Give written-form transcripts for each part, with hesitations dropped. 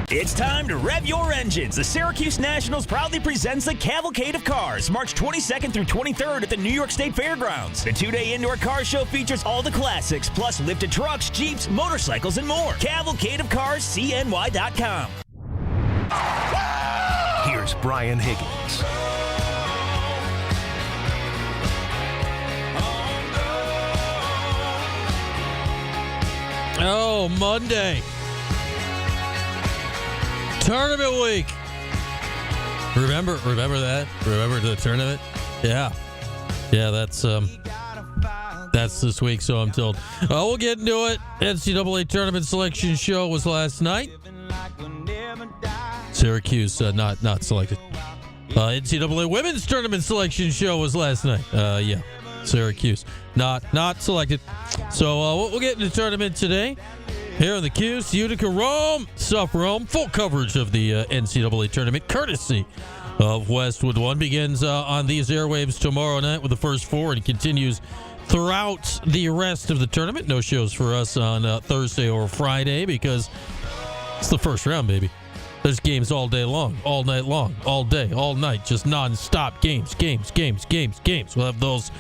It's time to rev your engines. The Syracuse Nationals proudly presents the Cavalcade of Cars, March 22nd through 23rd at the New York State Fairgrounds. The two-day indoor car show features all the classics, plus lifted trucks, Jeeps, motorcycles, and more. Cavalcade of Cars, CNY.com. Here's Brian Higgins. Oh, Monday. Tournament week. Remember that? Remember the tournament? Yeah, that's this week, so I'm told. We'll get into it. NCAA tournament selection show was last night. Syracuse not selected. NCAA women's tournament selection show was last night. Syracuse not selected. So we'll get into the tournament today. Here on the Cuse, Utica, Rome, South Rome. Full coverage of the NCAA tournament, courtesy of Westwood One. Begins on these airwaves tomorrow night with the first four and continues throughout the rest of the tournament. No shows for us on Thursday or Friday because it's the first round, baby. There's games all day long, all night long, all day, all night, just non-stop games. We'll have those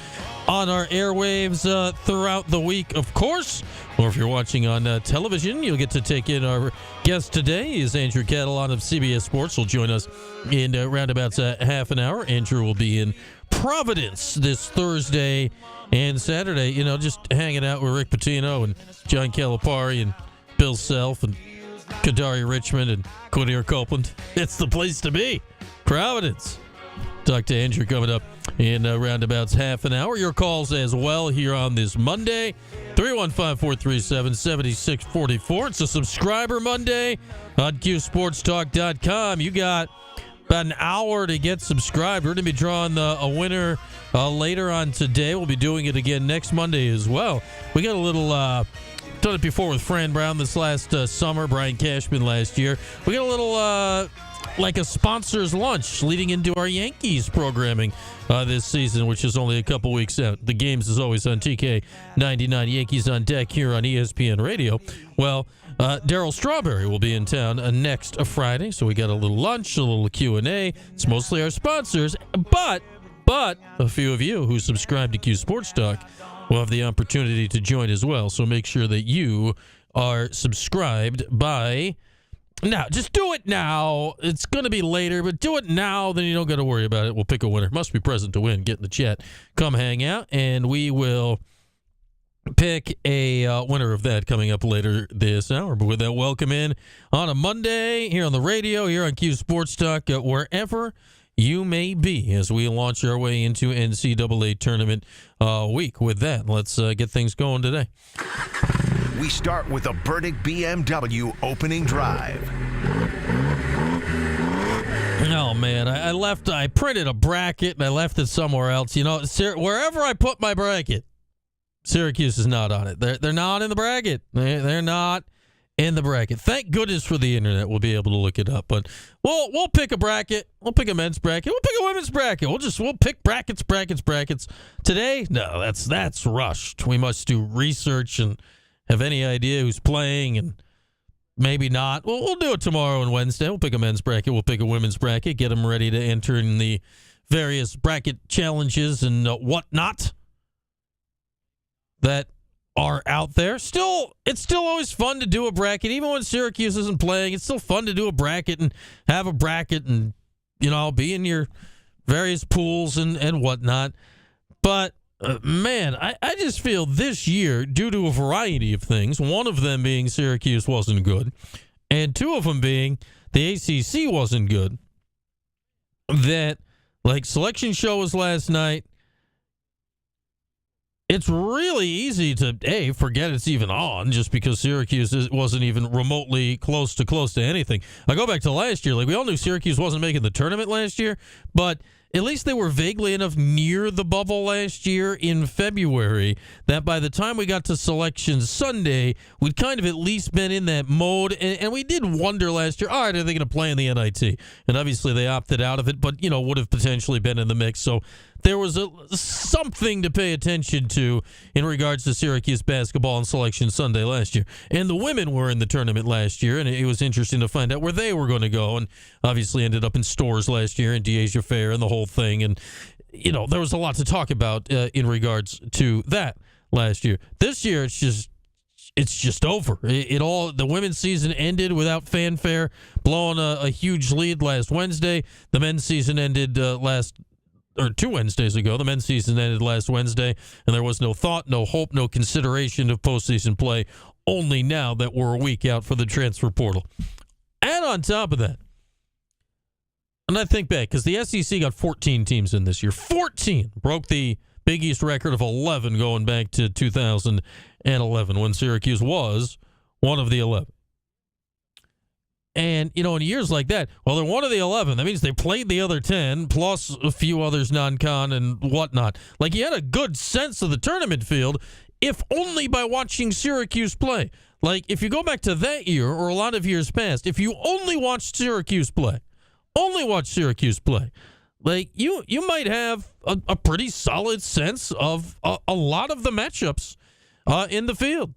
on our airwaves throughout the week, of course. Or if you're watching on television, you'll get to take in our guest today is Andrew Catalan of CBS Sports. Will join us in roundabouts half an hour. Andrew will be in Providence this Thursday and Saturday, just hanging out with Rick Pitino and John Calipari and Bill Self and Kadari Richmond and Quadir Copeland. It's the place to be. Providence. Talk to Andrew coming up in roundabouts half an hour. Your calls as well here on this Monday. 315-437-7644. It's a subscriber Monday on QSportsTalk.com. You got about an hour to get subscribed. We're going to be drawing a winner later on today. We'll be doing it again next Monday as well. We got a little... done it before with Fran Brown this last summer, Brian Cashman last year. We got a little like a sponsor's lunch leading into our Yankees programming this season, which is only a couple weeks out. The games is always on TK 99, Yankees on deck here on ESPN Radio. Well, Darryl Strawberry will be in town next Friday, so we got a little lunch, a little Q&A. It's mostly our sponsors, but a few of you who subscribe to Q Sports Talk will have the opportunity to join as well. So make sure that you are subscribed by now. Just do it now. It's going to be later, but do it now. Then you don't got to worry about it. We'll pick a winner. Must be present to win. Get in the chat. Come hang out, and we will pick a winner of that coming up later this hour. But with that, welcome in on a Monday here on the radio, here on Q Sports Talk, wherever you may be as we launch our way into NCAA tournament week. With that, let's get things going today. We start with a Burdick BMW opening drive. Oh, man, I printed a bracket and I left it somewhere else. Wherever I put my bracket, Syracuse is not on it. They're not in the bracket. They're not in the bracket. Thank goodness for the internet. We'll be able to look it up. But we'll pick a bracket. We'll pick a men's bracket. We'll pick a women's bracket. We'll pick brackets. Today, no, that's rushed. We must do research and have any idea who's playing and maybe not. We'll do it tomorrow and Wednesday. We'll pick a men's bracket. We'll pick a women's bracket. Get them ready to enter in the various bracket challenges and whatnot that are out there. It's still always fun to do a bracket. Even when Syracuse isn't playing, it's still fun to do a bracket and have a bracket and, be in your various pools and whatnot. But, man, I just feel this year, due to a variety of things, one of them being Syracuse wasn't good, and two of them being the ACC wasn't good, that, selection show was last night. It's really easy to, forget it's even on just because Syracuse wasn't even remotely close to anything. I go back to last year. We all knew Syracuse wasn't making the tournament last year, but at least they were vaguely enough near the bubble last year in February that by the time we got to Selection Sunday, we'd kind of at least been in that mode. And we did wonder last year, all right, are they going to play in the NIT? And obviously they opted out of it, but, would have potentially been in the mix. So there was something to pay attention to in regards to Syracuse basketball on Selection Sunday last year. And the women were in the tournament last year, and it was interesting to find out where they were going to go. And obviously ended up in stores last year, and DeAsia Fair and the whole thing. And, there was a lot to talk about in regards to that last year. This year, it's just over. The women's season ended without fanfare, blowing a huge lead last Wednesday. The men's season ended 2 Wednesdays ago. The men's season ended last Wednesday, and there was no thought, no hope, no consideration of postseason play, only now that we're a week out for the transfer portal. And on top of that, and I think back, because the SEC got 14 teams in this year. 14! Broke the Big East record of 11 going back to 2011 when Syracuse was one of the 11. And, in years like that, well, they're one of the 11. That means they played the other 10, plus a few others non-con and whatnot. Like, you had a good sense of the tournament field, if only by watching Syracuse play. Like, if you go back to that year or a lot of years past, if you only watched Syracuse play, like, you might have a pretty solid sense of a lot of the matchups in the field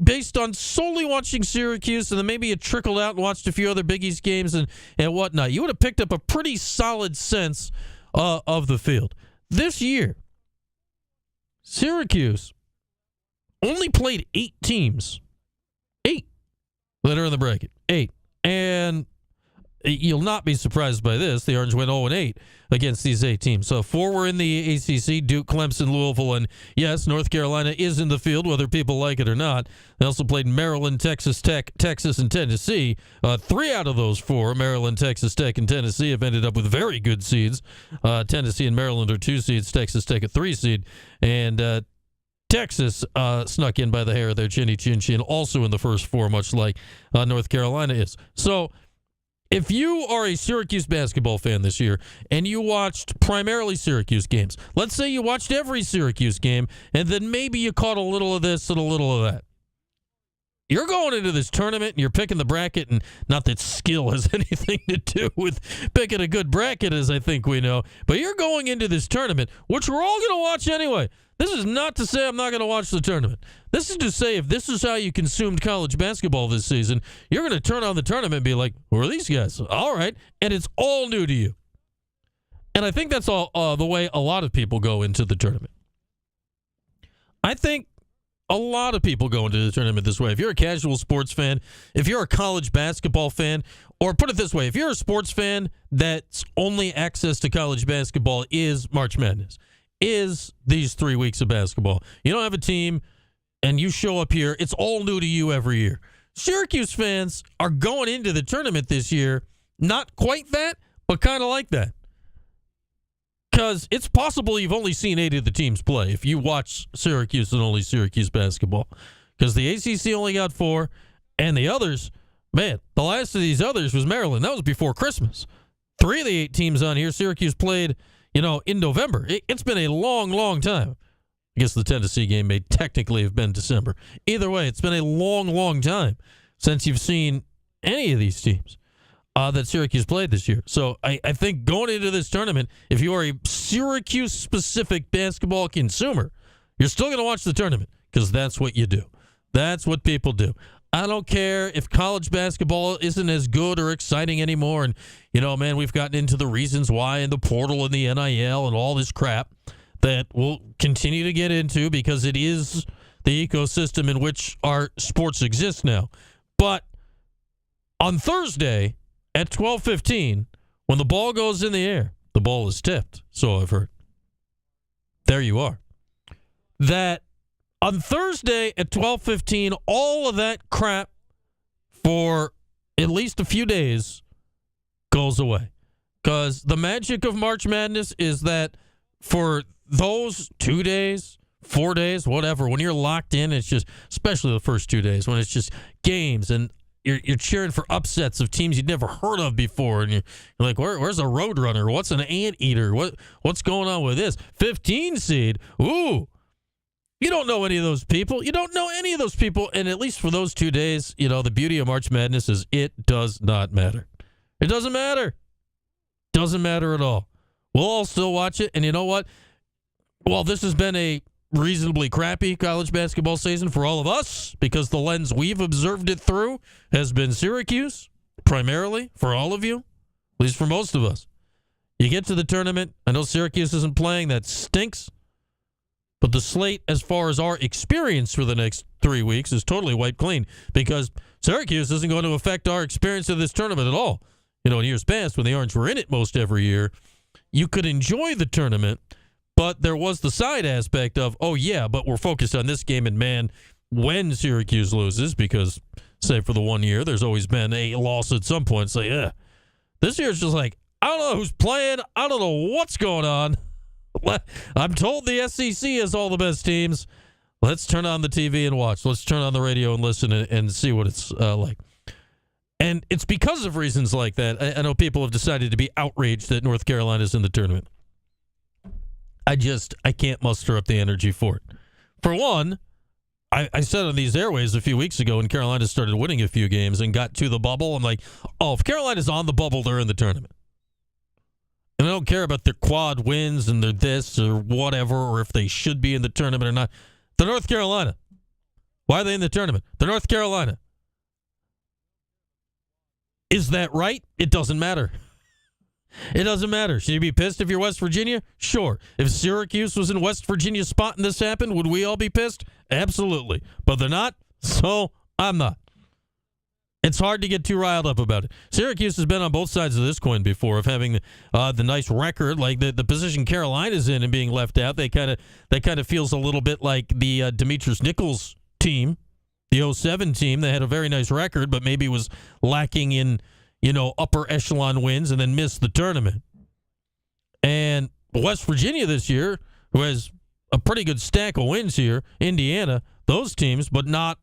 based on solely watching Syracuse, and then maybe you trickled out and watched a few other Big East games and whatnot. You would have picked up a pretty solid sense of the field. This year, Syracuse only played 8 teams. 8 that are in the bracket. 8. And you'll not be surprised by this. The Orange went 0-8 against these 8 teams. So 4 were in the ACC, Duke, Clemson, Louisville, and yes, North Carolina is in the field, whether people like it or not. They also played Maryland, Texas Tech, Texas, and Tennessee. 3 out of those 4, Maryland, Texas Tech, and Tennessee, have ended up with very good seeds. Tennessee and Maryland are 2 seeds, Texas Tech a 3 seed, and Texas snuck in by the hair of their chinny chin, also in the first 4, much like North Carolina is. So if you are a Syracuse basketball fan this year and you watched primarily Syracuse games, let's say you watched every Syracuse game and then maybe you caught a little of this and a little of that. You're going into this tournament and you're picking the bracket, and not that skill has anything to do with picking a good bracket, as I think we know, but you're going into this tournament, which we're all going to watch anyway. This is not to say I'm not going to watch the tournament. This is to say if this is how you consumed college basketball this season, you're going to turn on the tournament and be like, who are these guys? All right. And it's all new to you. And I think that's all the way a lot of people go into the tournament. I think a lot of people go into the tournament this way. If you're a casual sports fan, if you're a college basketball fan, or put it this way, if you're a sports fan that's only access to college basketball is March Madness, is these 3 weeks of basketball. You don't have a team, and you show up here, it's all new to you every year. Syracuse fans are going into the tournament this year, not quite that, but kind of like that. Because it's possible you've only seen 8 of the teams play if you watch Syracuse and only Syracuse basketball. Because the ACC only got 4, and the others, man, the last of these others was Maryland. That was before Christmas. 3 of the 8 teams on here, Syracuse played, in November. It's been a long, long time. I guess the Tennessee game may technically have been December. Either way, it's been a long, long time since you've seen any of these teams that Syracuse played this year. So I think going into this tournament, if you are a Syracuse-specific basketball consumer, you're still going to watch the tournament because that's what you do. That's what people do. I don't care if college basketball isn't as good or exciting anymore. And, man, we've gotten into the reasons why and the portal and the NIL and all this crap that we'll continue to get into because it is the ecosystem in which our sports exist now. But on Thursday at 12:15, when the ball goes in the air, the ball is tipped, so I've heard. There you are. That on Thursday at 12:15, all of that crap for at least a few days goes away. Because the magic of March Madness is that for those 2 days, 4 days, whatever, when you're locked in, it's just, especially the first 2 days, when it's just games and you're cheering for upsets of teams you'd never heard of before, and you're like, where's a Roadrunner? What's an Anteater? What's going on with this? 15 seed? Ooh. You don't know any of those people. And at least for those 2 days, the beauty of March Madness is it does not matter. It doesn't matter. Doesn't matter at all. We'll all still watch it. And you know what? Well, this has been a reasonably crappy college basketball season for all of us because the lens we've observed it through has been Syracuse, primarily, for all of you, at least for most of us. You get to the tournament. I know Syracuse isn't playing. That stinks. But the slate, as far as our experience for the next 3 weeks, is totally wiped clean because Syracuse isn't going to affect our experience of this tournament at all. You know, in years past, when the Orange were in it most every year, you could enjoy the tournament, but there was the side aspect of, oh, yeah, but we're focused on this game, and man, when Syracuse loses, because, say, for the 1 year, there's always been a loss at some point. So, yeah, this year it's just like, I don't know who's playing. I don't know what's going on. I'm told the SEC has all the best teams. Let's turn on the TV and watch. Let's turn on the radio and listen and see what it's like. And it's because of reasons like that. I know people have decided to be outraged that North Carolina's in the tournament. I can't muster up the energy for it. For one, I said on these airways a few weeks ago when Carolina started winning a few games and got to the bubble, I'm like, oh, if Carolina's on the bubble, they're in the tournament. And I don't care about their quad wins and their this or whatever, or if they should be in the tournament or not. They're North Carolina. Why are they in the tournament? They're North Carolina. Is that right? It doesn't matter. It doesn't matter. Should you be pissed if you're West Virginia? Sure. If Syracuse was in West Virginia's spot and this happened, would we all be pissed? Absolutely. But they're not, so I'm not. It's hard to get too riled up about it. Syracuse has been on both sides of this coin before of having the nice record, like the position Carolina's in and being left out. That kind of feels a little bit like the Demetrius Nichols team, the 07 team. They had a very nice record, but maybe was lacking in upper echelon wins and then missed the tournament. And West Virginia this year, who has a pretty good stack of wins here, Indiana, those teams, but not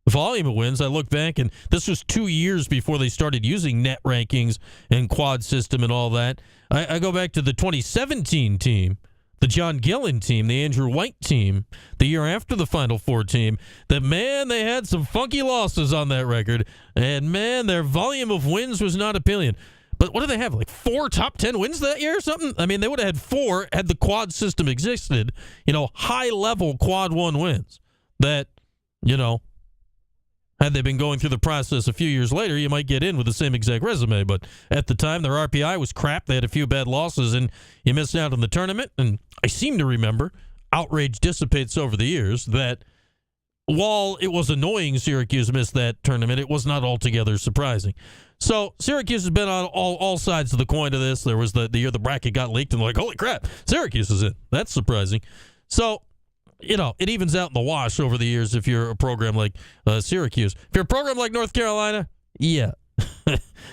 volume of wins. I look back, and this was 2 years before they started using net rankings and quad system and all that. I go back to the 2017 team, the John Gillen team, the Andrew White team, the year after the Final Four team, that, man, they had some funky losses on that record, and, man, their volume of wins was not appealing. But what do they have, like 4 top 10 wins that year or something? I mean, they would have had 4 had the quad system existed, high-level quad 1 wins that, had they been going through the process a few years later, you might get in with the same exact resume. But at the time, their RPI was crap. They had a few bad losses, and you missed out on the tournament. And I seem to remember, outrage dissipates over the years, that while it was annoying Syracuse missed that tournament, it was not altogether surprising. So Syracuse has been on all sides of the coin of this. There was the year the bracket got leaked, and like, holy crap, Syracuse is in. That's surprising. So, it evens out in the wash over the years if you're a program like Syracuse. If you're a program like North Carolina, yeah.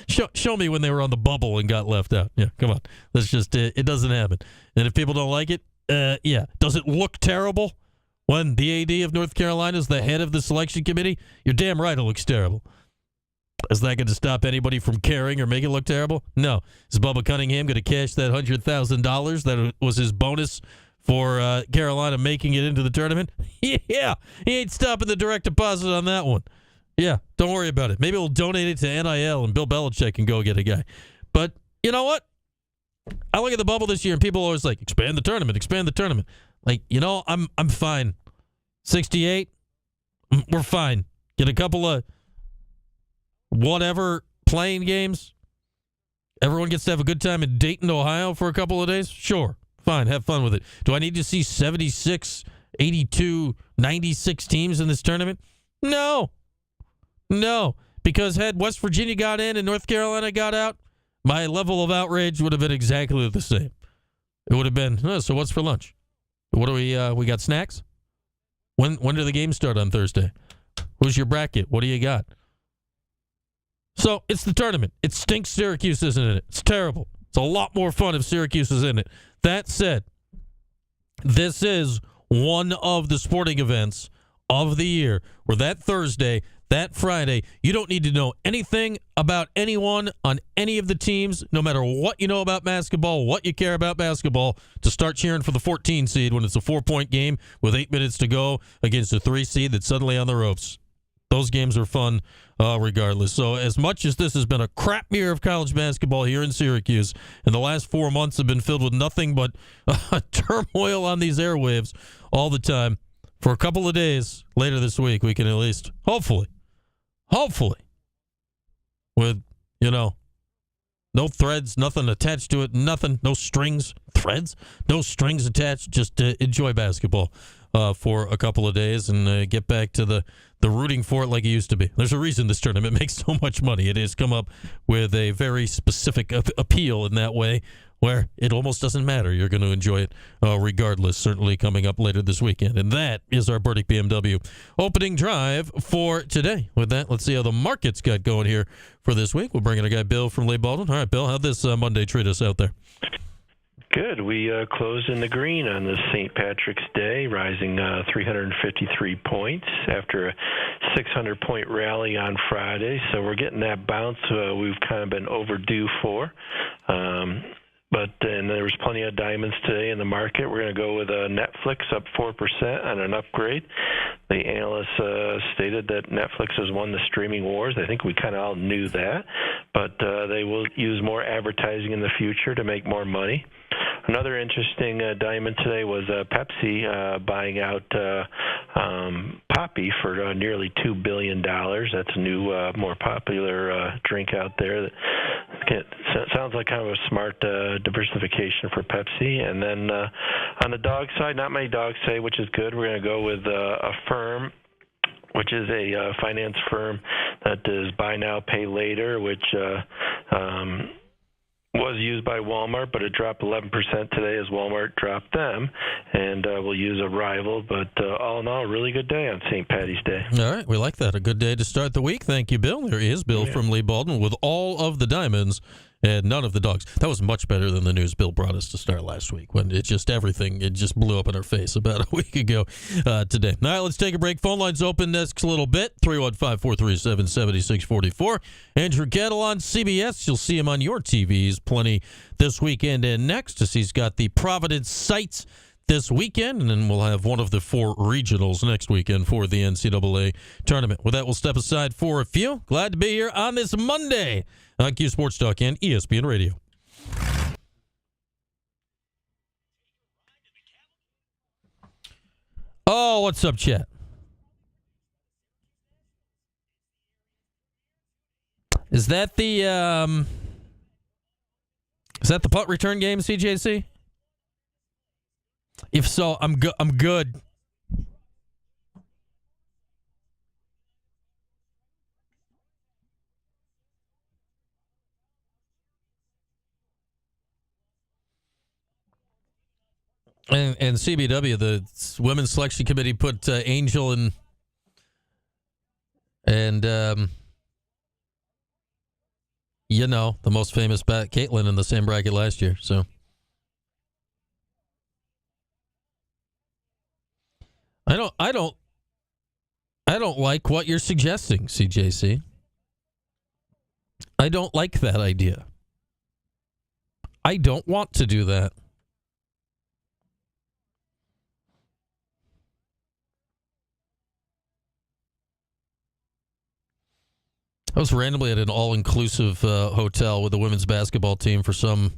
Show me when they were on the bubble and got left out. Yeah, come on. That's just it doesn't happen. And if people don't like it, yeah. Does it look terrible when the AD of North Carolina is the head of the selection committee? You're damn right it looks terrible. Is that going to stop anybody from caring or make it look terrible? No. Is Bubba Cunningham going to cash that $100,000 that was his bonus for Carolina making it into the tournament? Yeah, he ain't stopping the direct deposit on that one. Yeah, don't worry about it. Maybe we'll donate it to NIL and Bill Belichick can go get a guy. But you know what? I look at the bubble this year and people are always like, expand the tournament. Like, I'm fine. 68, we're fine. Get a couple of whatever playing games. Everyone gets to have a good time in Dayton, Ohio for a couple of days. Sure. Fine, have fun with it. Do I need to see 76, 82, 96 teams in this tournament? No, because had West Virginia got in and North Carolina got out, my level of outrage would have been exactly the same. It would have been, so what's for lunch? What do we got snacks? When do the games start on Thursday? Who's your bracket? What do you got? So it's the tournament. It stinks Syracuse isn't in it. It's terrible. It's a lot more fun if Syracuse is in it. That said, this is one of the sporting events of the year where that Thursday, that Friday, you don't need to know anything about anyone on any of the teams, no matter what you know about basketball, what you care about basketball, to start cheering for the 14 seed when it's a 4-point game with 8 minutes to go against a 3 seed that's suddenly on the ropes. those games are fun regardless. So as much as this has been a crap year of college basketball here in Syracuse, and the last 4 months have been filled with nothing but turmoil on these airwaves all the time, for a couple of days later this week, we can at least, hopefully, with, no threads, nothing attached to it, nothing, no strings, threads, no strings attached, just enjoy basketball for a couple of days and get back to the rooting for it like it used to be. There's a reason this tournament makes so much money. It has come up with a very specific appeal in that way, where it almost doesn't matter. You're going to enjoy it regardless, certainly coming up later this weekend. And that is our Burdick BMW opening drive for today. With that, let's see how the markets got going here for this week. We'll bring in a guy, Bill, from Lee Baldwin. All right, Bill, how'd this Monday treat us out there? Good. We closed in the green on this St. Patrick's Day, rising 353 points after a 600-point rally on Friday. So we're getting that bounce we've kind of been overdue for. And there was plenty of diamonds today in the market. We're going to go with Netflix up 4% on an upgrade. The analysts stated that Netflix has won the streaming wars. I think we kind of all knew that, but they will use more advertising in the future to make more money. Another interesting diamond today was Pepsi buying out Poppi for nearly $2 billion. That's a new, more popular drink out there. Sounds like kind of a smart diversification for Pepsi. And then on the dog side, not many dogs say, which is good. We're going to go with a firm, which is a finance firm that does buy now, pay later, which was used by Walmart, but it dropped 11% today as Walmart dropped them, and we'll use a rival. But all in all, a really good day on St. Patty's Day. All right, we like that. A good day to start the week. Thank you, Bill. There he is, Bill from Lee Baldwin, with all of the diamonds and none of the dogs. That was much better than the news Bill brought us to start last week, when it just blew up in our face about a week ago today. All right, let's take a break. Phone lines open next little bit, 315-437-7644. Andrew Kettle on CBS. You'll see him on your TVs plenty this weekend and next, as he's got the Providence sites this weekend, and then we'll have one of the 4 regionals next weekend for the NCAA tournament. With that, we'll step aside for a few. Glad to be here on this Monday on Q Sports Talk and ESPN Radio. Oh, what's up, chat? Is that the punt return game, CJC? If so, I'm good. And CBW, the women's selection committee, put Angel and the most famous Caitlin in the same bracket last year. So I don't like what you're suggesting, CJC. I don't like that idea. I don't want to do that. I was randomly at an all-inclusive hotel with the women's basketball team for some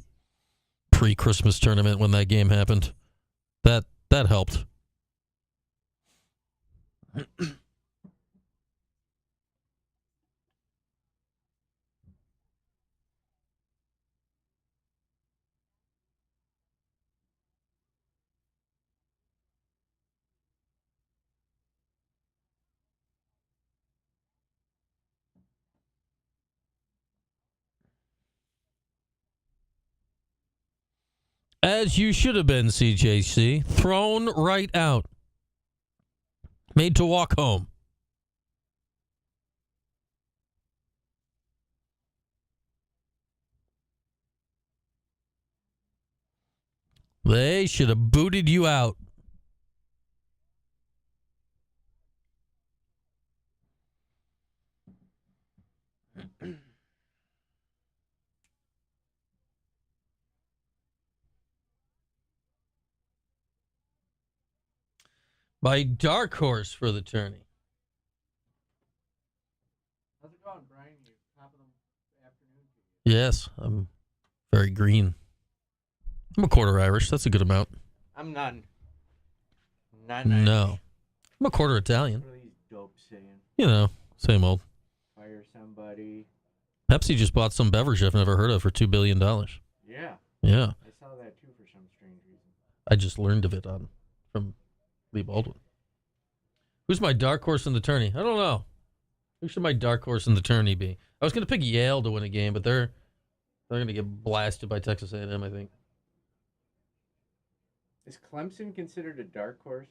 pre-Christmas tournament when that game happened. That helped. As you should have been, CJC. Thrown right out. Made to walk home. They should have booted you out. By dark horse for the tourney. Yes, I'm very green. I'm a quarter Irish. That's a good amount. I'm none. No. I'm a quarter Italian. What are these dopes saying? You know, same old. Fire somebody. Pepsi just bought some beverage I've never heard of for $2 billion. Yeah. Yeah. I saw that too for some strange reason. I just learned of it from Lee Baldwin. Who's my dark horse in the tourney? I don't know. Who should my dark horse in the tourney be? I was going to pick Yale to win a game, but they're going to get blasted by Texas A&M, I think. Is Clemson considered a dark horse?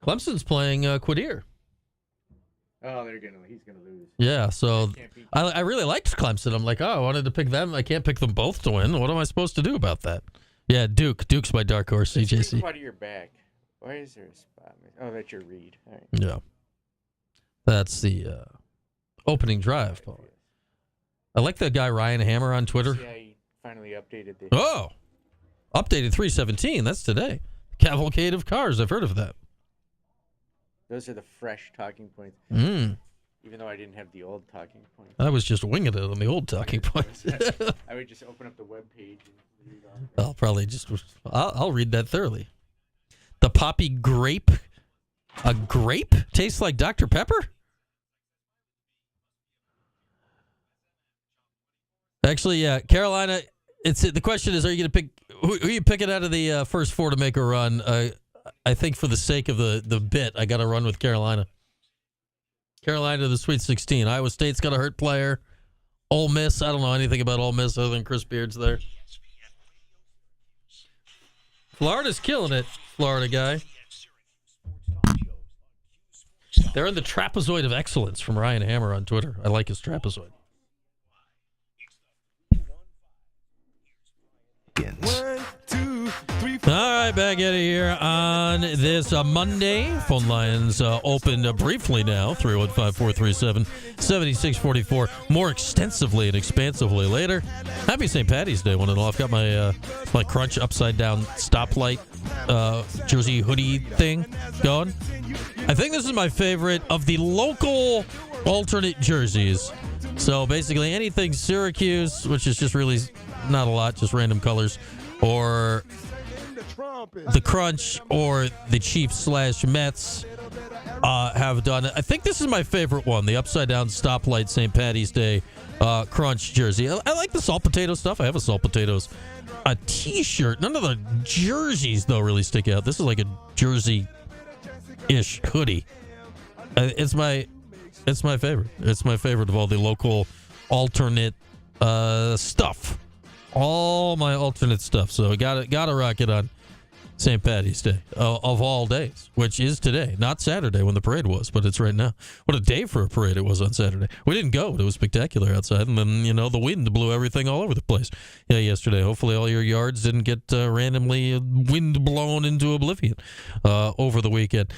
Clemson's playing Quadir. Oh, he's gonna lose. Yeah, so I really liked Clemson. I'm like, I wanted to pick them. I can't pick them both to win. What am I supposed to do about that? Yeah, Duke's my dark horse, CJC. Why to your back? Why is there a spot? Oh, that's your read. All right. Yeah. That's the opening drive, Paul. I like that guy Ryan Hammer on Twitter. Yeah, he finally updated the... Oh! Updated 317. That's today. Cavalcade of cars. I've heard of that. Those are the fresh talking points. Even though I didn't have the old talking points. I was just winging it on the old talking points. I would just open up the web page and read off. I'll probably I'll read that thoroughly. The poppy grape. A grape tastes like Dr. Pepper? Actually, yeah, Carolina. The question is, are you going to pick who are you picking out of the first four to make a run? I think for the sake of the bit, I got to run with Carolina. Carolina to the Sweet 16. Iowa State's got a hurt player. Ole Miss, I don't know anything about Ole Miss other than Chris Beard's there. Florida's killing it, Florida guy. They're in the trapezoid of excellence from Ryan Hammer on Twitter. I like his trapezoid. All right, back at it here on this Monday. Phone lines open briefly now, 315-437-7644. More extensively and expansively later. Happy St. Patty's Day, one and all. I've got my my Crunch upside-down stoplight jersey hoodie thing going. I think this is my favorite of the local alternate jerseys. So basically anything Syracuse, which is just really not a lot, just random colors, or the Crunch or the Chiefs/Mets have done it. I think this is my favorite one, the upside-down stoplight St. Patty's Day Crunch jersey. I like the salt potato stuff. I have a salt potatoes T-shirt. None of the jerseys, though, really stick out. This is like a jersey-ish hoodie. It's my favorite. It's my favorite of all the local alternate stuff. All my alternate stuff. So gotta rock it on St. Patty's Day of all days, which is today, not Saturday when the parade was, but it's right now. What a day for a parade it was on Saturday. We didn't go, but it was spectacular outside, and then the wind blew everything all over the place. Yeah, yesterday. Hopefully all your yards didn't get randomly wind blown into oblivion over the weekend.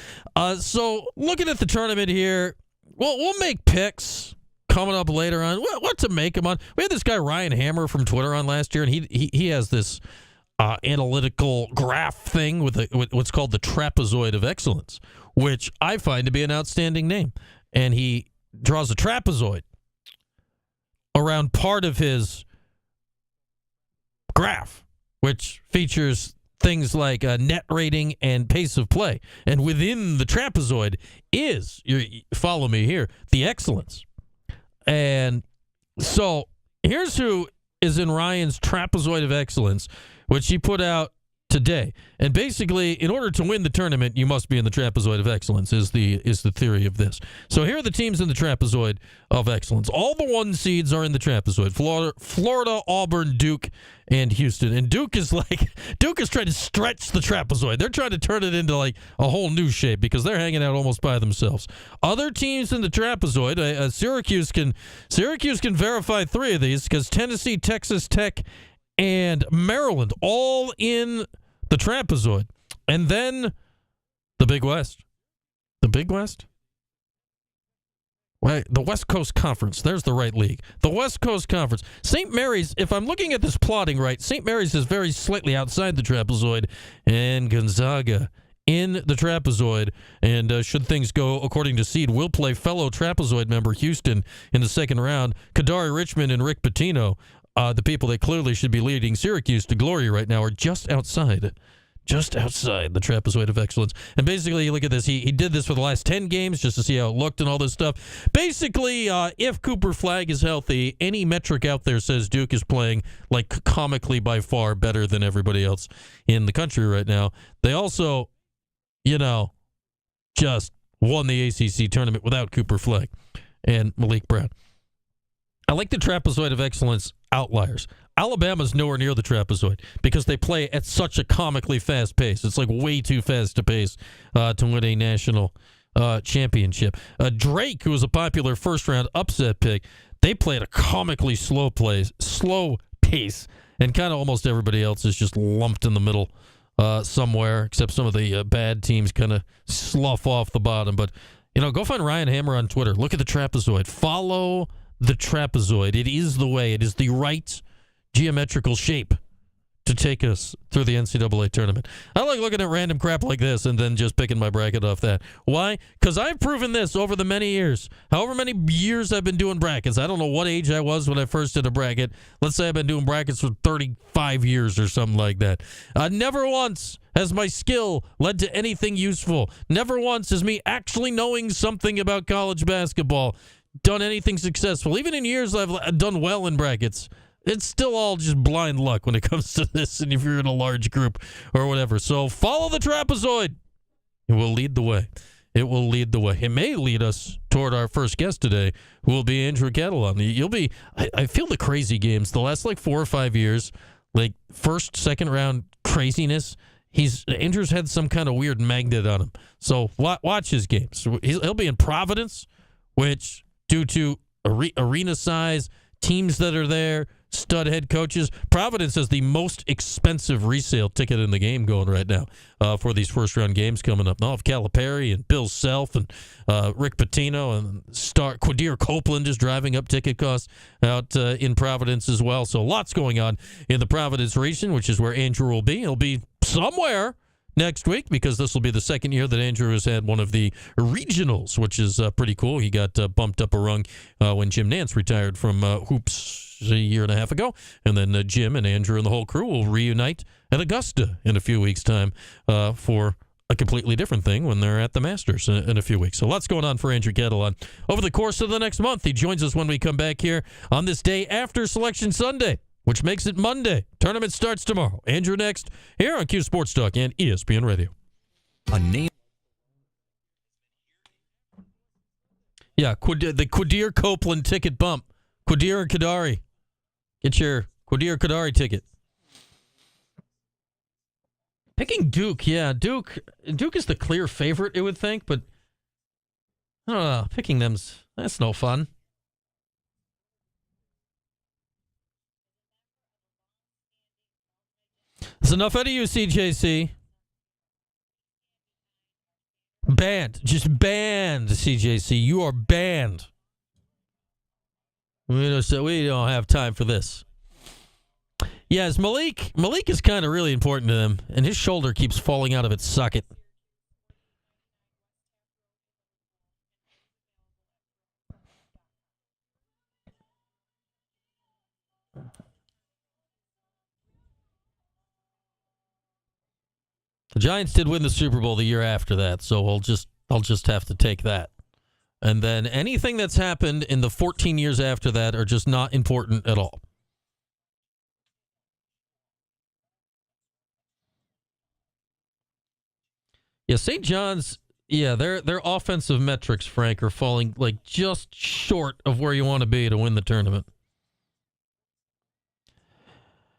So looking at the tournament here, we'll make picks coming up later on. What to make them on? We had this guy Ryan Hammer from Twitter on last year, and he has this analytical graph thing with what's called the trapezoid of excellence, which I find to be an outstanding name. And he draws a trapezoid around part of his graph, which features things like net rating and pace of play. And within the trapezoid is, follow me here, the excellence. And so here's who is in Ryan's trapezoid of excellence, which he put out today. And basically, in order to win the tournament, you must be in the trapezoid of excellence, is the theory of this. So here are the teams in the trapezoid of excellence. All the 1 seeds are in the trapezoid. Florida, Auburn, Duke, and Houston. And Duke is trying to stretch the trapezoid. They're trying to turn it into like a whole new shape because they're hanging out almost by themselves. Other teams in the trapezoid, Syracuse can verify 3 of these because Tennessee, Texas Tech, and Maryland all in the trapezoid. And then the Big West. The Big West? Right, the West Coast Conference. There's the right league. The West Coast Conference. St. Mary's, if I'm looking at this plotting right, St. Mary's is very slightly outside the trapezoid, and Gonzaga in the trapezoid. And should things go according to seed, will play fellow trapezoid member Houston in the second round. Kadari Richmond and Rick Pitino the people that clearly should be leading Syracuse to glory right now are just outside the trapezoid of excellence. And basically, you look at this. He did this for the last 10 games just to see how it looked and all this stuff. Basically, if Cooper Flagg is healthy, any metric out there says Duke is playing like comically by far better than everybody else in the country right now. They also, just won the ACC tournament without Cooper Flagg and Malik Brown. I like the trapezoid of excellence outliers. Alabama's nowhere near the trapezoid because they play at such a comically fast pace. It's like way too fast to pace to win a national championship. Drake, who was a popular first-round upset pick, they play at a comically slow pace, and kind of almost everybody else is just lumped in the middle somewhere, except some of the bad teams kind of slough off the bottom. But, go find Ryan Hammer on Twitter. Look at the trapezoid. Follow the trapezoid. It is the way. It is the right geometrical shape to take us through the NCAA tournament. I like looking at random crap like this and then just picking my bracket off that. Why? Because I've proven this over the many years. However many years I've been doing brackets. I don't know what age I was when I first did a bracket. Let's say I've been doing brackets for 35 years or something like that. Never once has my skill led to anything useful. Never once has me actually knowing something about college basketball done anything successful. Even in years I've done well in brackets, it's still all just blind luck when it comes to this, and if you're in a large group or whatever. So follow the trapezoid. It will lead the way. It will lead the way. It may lead us toward our first guest today, who will be Andrew Catalon. I feel the crazy games. The last 4 or 5 years, first, second round craziness, Andrew's had some kind of weird magnet on him. So watch his games. He'll be in Providence, which, due to arena size, teams that are there, stud head coaches, Providence has the most expensive resale ticket in the game going right now for these first-round games coming up. Now, Calipari and Bill Self and Rick Pitino and Quadir Copeland is driving up ticket costs out in Providence as well. So lots going on in the Providence region, which is where Andrew will be. He'll be somewhere next week, because this will be the second year that Andrew has had one of the regionals, which is pretty cool. He got bumped up a rung when Jim Nance retired from hoops a year and a half ago, and then Jim and Andrew and the whole crew will reunite at Augusta in a few weeks' time for a completely different thing when they're at the Masters in a few weeks. So lots going on for Andrew Catalon over the course of the next month. He joins us when we come back here on this day after Selection Sunday, which makes it Monday. Tournament starts tomorrow. Andrew next here on Q Sports Talk and ESPN Radio. A name. Yeah, the Quadir Copeland ticket bump. Quadir and Kadari. Get your Quadir Kadari ticket. Picking Duke, yeah. Duke is the clear favorite, it would think, but I don't know. Picking that's no fun. That's enough out of you, CJC. Banned. Just banned, CJC. You are banned. We don't have time for this. Yes, Malik is kind of really important to them, and his shoulder keeps falling out of its socket. The Giants did win the Super Bowl the year after that, so I'll just have to take that. And then anything that's happened in the 14 years after that are just not important at all. Yeah, St. John's, their offensive metrics, Frank, are falling just short of where you want to be to win the tournament.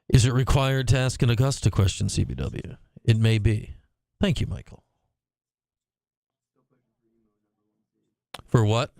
Is it required to ask an Augusta question, CBW? It may be. Thank you, Michael. For what?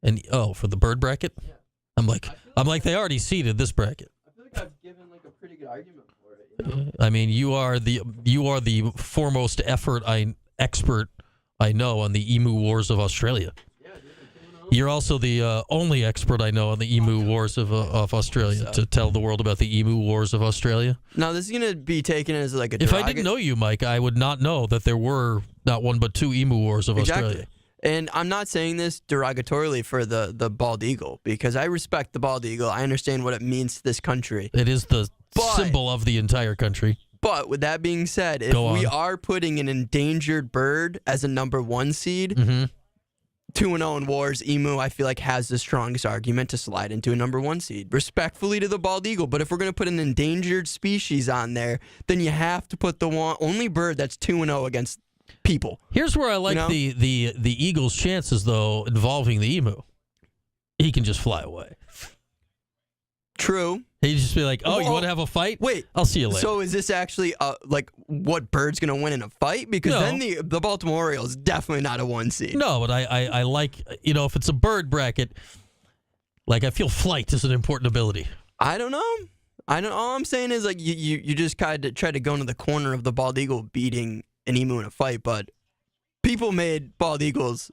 For the bird bracket? Yeah. I'm like they already seeded this bracket. I feel like I've given a pretty good argument for it. I mean, you are the foremost expert I know on the Emu Wars of Australia. Yeah, dude, you're also the only expert I know on the Emu Wars of Australia to tell the world about the Emu Wars of Australia. Now, this is going to be taken as a If I didn't know you, Mike, I would not know that there were not one but two Emu Wars of Australia. And I'm not saying this derogatorily for the bald eagle, because I respect the bald eagle. I understand what it means to this country. It is the symbol of the entire country. But with that being said, if we are putting an endangered bird as a number 1 seed, 2-0 in wars, emu, I feel like has the strongest argument to slide into a number 1 seed. Respectfully to the bald eagle, but if we're going to put an endangered species on there, then you have to put the only bird that's 2-0 against people. Here's where I like the eagle's chances, though, involving the emu. He can just fly away. True. He'd just be like, "Oh, you want to have a fight? Wait, I'll see you later." So is this actually like what bird's going to win in a fight? Because then the Baltimore Orioles definitely not a 1 seed. No, but I like, if it's a bird bracket, like I feel flight is an important ability. I don't know. All I'm saying is like you just kind of try to go into the corner of the bald eagle beating an emu in a fight, but people made bald eagles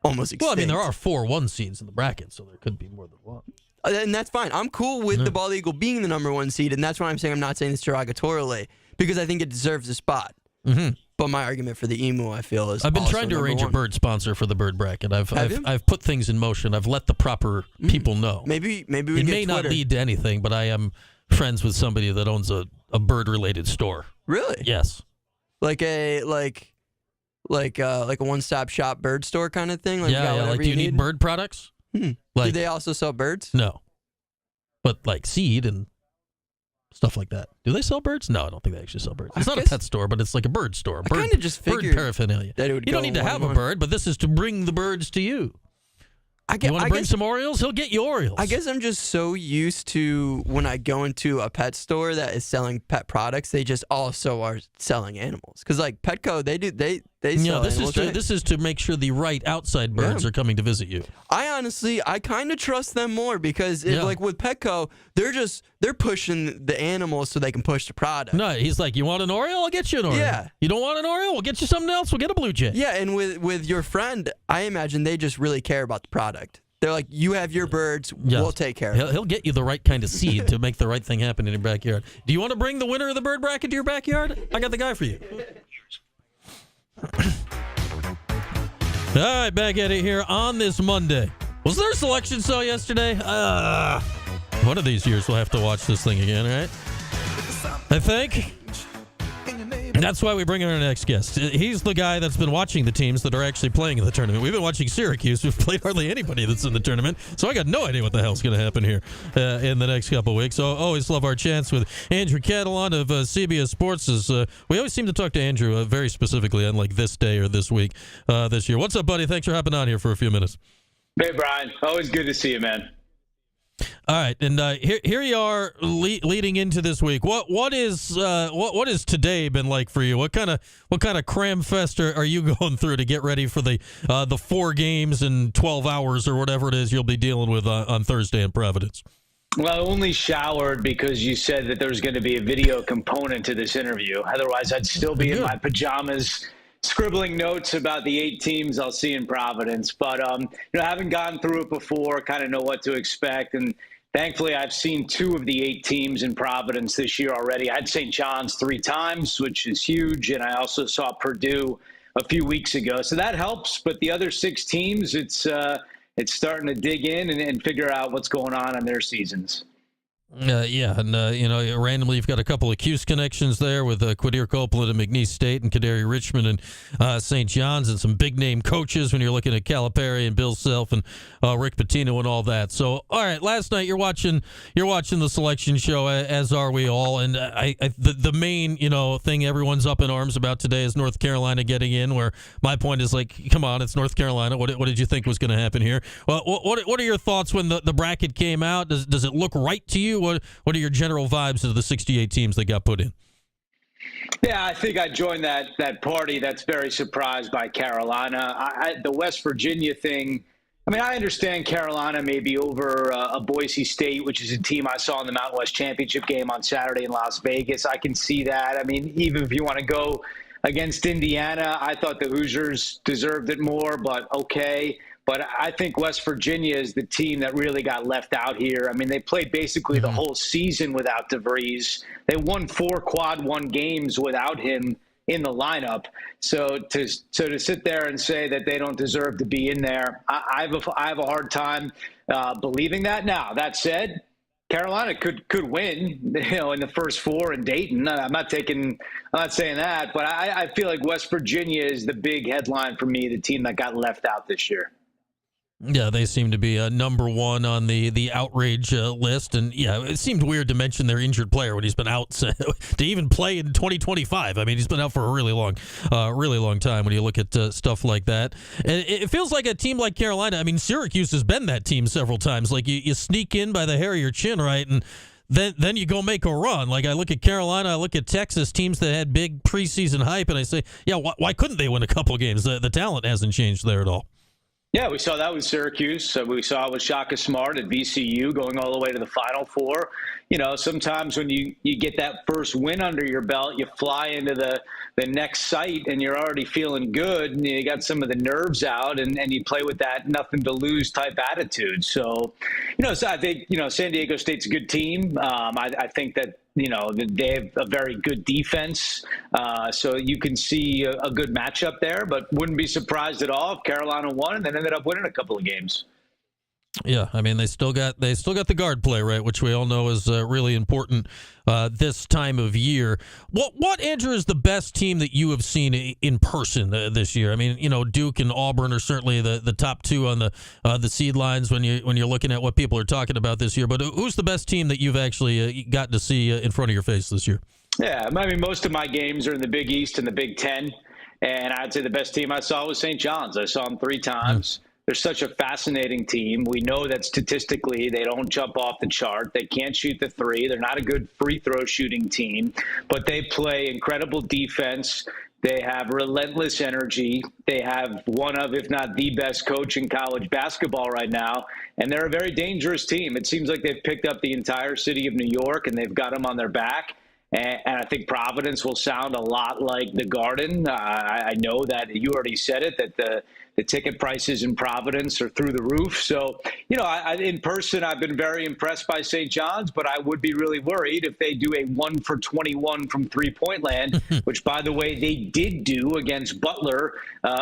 almost extinct. Well, I mean, there are 4 1 seeds in the bracket, so there could be more than one. And that's fine. I'm cool with the bald eagle being the number 1 seed, and that's why I'm saying I'm not saying this derogatorily, because I think it deserves a spot. Mm-hmm. But my argument for the emu, I feel, is I've been also trying to number arrange 1. a bird sponsor for the bird bracket. Have you? I've put things in motion. I've let the proper people know. Maybe we it get may not Twitter. lead to anything, but I am friends with somebody that owns a bird-related store. Really? Yes. Like a one-stop shop bird store kind of thing. Like Like, do you need bird products? Do they also sell birds? No, but like seed and stuff like that. Do they sell birds? No, I don't think they actually sell birds. It's not a pet store, but it's like a bird store. I kind of just bird figured paraphernalia. that it would You don't need to have a bird, but this is to bring the birds to you. You want to bring some Orioles? He'll get you Orioles. I guess I'm just so used to when I go into a pet store that is selling pet products, they just also are selling animals. Because like Petco, they sell animals. This is to make sure the right outside birds are coming to visit you. I kind of trust them more because like with Petco, they're pushing the animals so they can push the product. No, he's like, you want an Oriole? I'll get you an Oriole. Yeah. You don't want an Oriole? We'll get you something else. We'll get a Blue Jay. Yeah, and with your friend, I imagine they just really care about the product. They're like, you have your birds, we'll take care of it. He'll get you the right kind of seed to make the right thing happen in your backyard. Do you want to bring the winner of the bird bracket to your backyard? I got the guy for you. All right, back at it here on this Monday. Was there a selection show yesterday? One of these years we'll have to watch this thing again, right? I think. That's why we bring in our next guest. He's the guy that's been watching the teams that are actually playing in the tournament. We've been watching Syracuse. We've played hardly anybody that's in the tournament, so I got no idea what the hell's going to happen here in the next couple of weeks. So always love our chance with Andrew Catalon of CBS Sports. We always seem to talk to Andrew very specifically on like this day or this week this year. What's up, buddy? Thanks for hopping on here for a few minutes. Hey, Brian. Always good to see you, man. All right, and here you are leading into this week. What has today been like for you? What kind of cram fest are you going through to get ready for the 4 games in 12 hours or whatever it is you'll be dealing with on Thursday in Providence? Well, I only showered because you said that there's going to be a video component to this interview. Otherwise, I'd still be in my pajamas scribbling notes about the 8 teams I'll see in Providence. But, I haven't gone through it before, kind of know what to expect. And thankfully, I've seen 2 of the 8 teams in Providence this year already. I had St. John's 3 times, which is huge. And I also saw Purdue a few weeks ago. So that helps. But the other 6 teams, it's starting to dig in and figure out what's going on in their seasons. Randomly you've got a couple of Cuse connections there with Quadir Copeland and McNeese State and Kadari Richmond and St. John's, and some big name coaches when you're looking at Calipari and Bill Self and Rick Pitino and all that. So, all right, last night you're watching the selection show, as are we all, and the main thing everyone's up in arms about today is North Carolina getting in. Where my point is like, come on, it's North Carolina. What did you think was going to happen here? Well, what are your thoughts when the bracket came out? Does it look right to you? What are your general vibes of the 68 teams that got put in? Yeah, I think I joined that party that's very surprised by Carolina. The West Virginia thing, I mean, I understand Carolina may be over a Boise State, which is a team I saw in the Mountain West Championship game on Saturday in Las Vegas. I can see that. I mean, even if you want to go against Indiana, I thought the Hoosiers deserved it more, but okay. But I think West Virginia is the team that really got left out here. I mean, they played basically the whole season without DeVries. They won 4 quad 1 games without him in the lineup. So to sit there and say that they don't deserve to be in there, I have a hard time believing that. Now, that said, Carolina could win, in the first four in Dayton. I'm not saying that, but I feel like West Virginia is the big headline for me, the team that got left out this year. Yeah, they seem to be number one on the outrage list. And, yeah, it seemed weird to mention their injured player when he's been out to even play in 2025. I mean, he's been out for a really long time when you look at stuff like that. And it feels like a team like Carolina. I mean, Syracuse has been that team several times. Like, you sneak in by the hair of your chin, right, and then you go make a run. Like, I look at Carolina, I look at Texas, teams that had big preseason hype, and I say, yeah, why couldn't they win a couple of games? The talent hasn't changed there at all. Yeah, we saw that with Syracuse. We saw it with Shaka Smart at VCU going all the way to the Final Four. Sometimes when you get that first win under your belt, you fly into the next site and you're already feeling good and you got some of the nerves out and you play with that nothing to lose type attitude. So, so I think, San Diego State's a good team. I think that, they have a very good defense. So you can see a good matchup there, but wouldn't be surprised at all if Carolina won and then ended up winning a couple of games. Yeah, I mean, they still got the guard play, right, which we all know is really important this time of year. What, Andrew, is the best team that you have seen in person this year? I mean, Duke and Auburn are certainly the top two on the seed lines when you're looking at what people are talking about this year. But who's the best team that you've actually gotten to see in front of your face this year? Yeah, I mean, most of my games are in the Big East and the Big Ten, and I'd say the best team I saw was St. John's. I saw them 3 times. They're such a fascinating team. We know that statistically they don't jump off the chart. They can't shoot the three. They're not a good free throw shooting team, but they play incredible defense. They have relentless energy. They have one of, if not the best coach in college basketball right now, and they're a very dangerous team. It seems like they've picked up the entire city of New York, and they've got them on their back. And I think Providence will sound a lot like the Garden. I know that you already said it, that the ticket prices in Providence are through the roof. So, in person, I've been very impressed by St. John's, but I would be really worried if they do a 1 for 21 from three-point land, which, by the way, they did do against Butler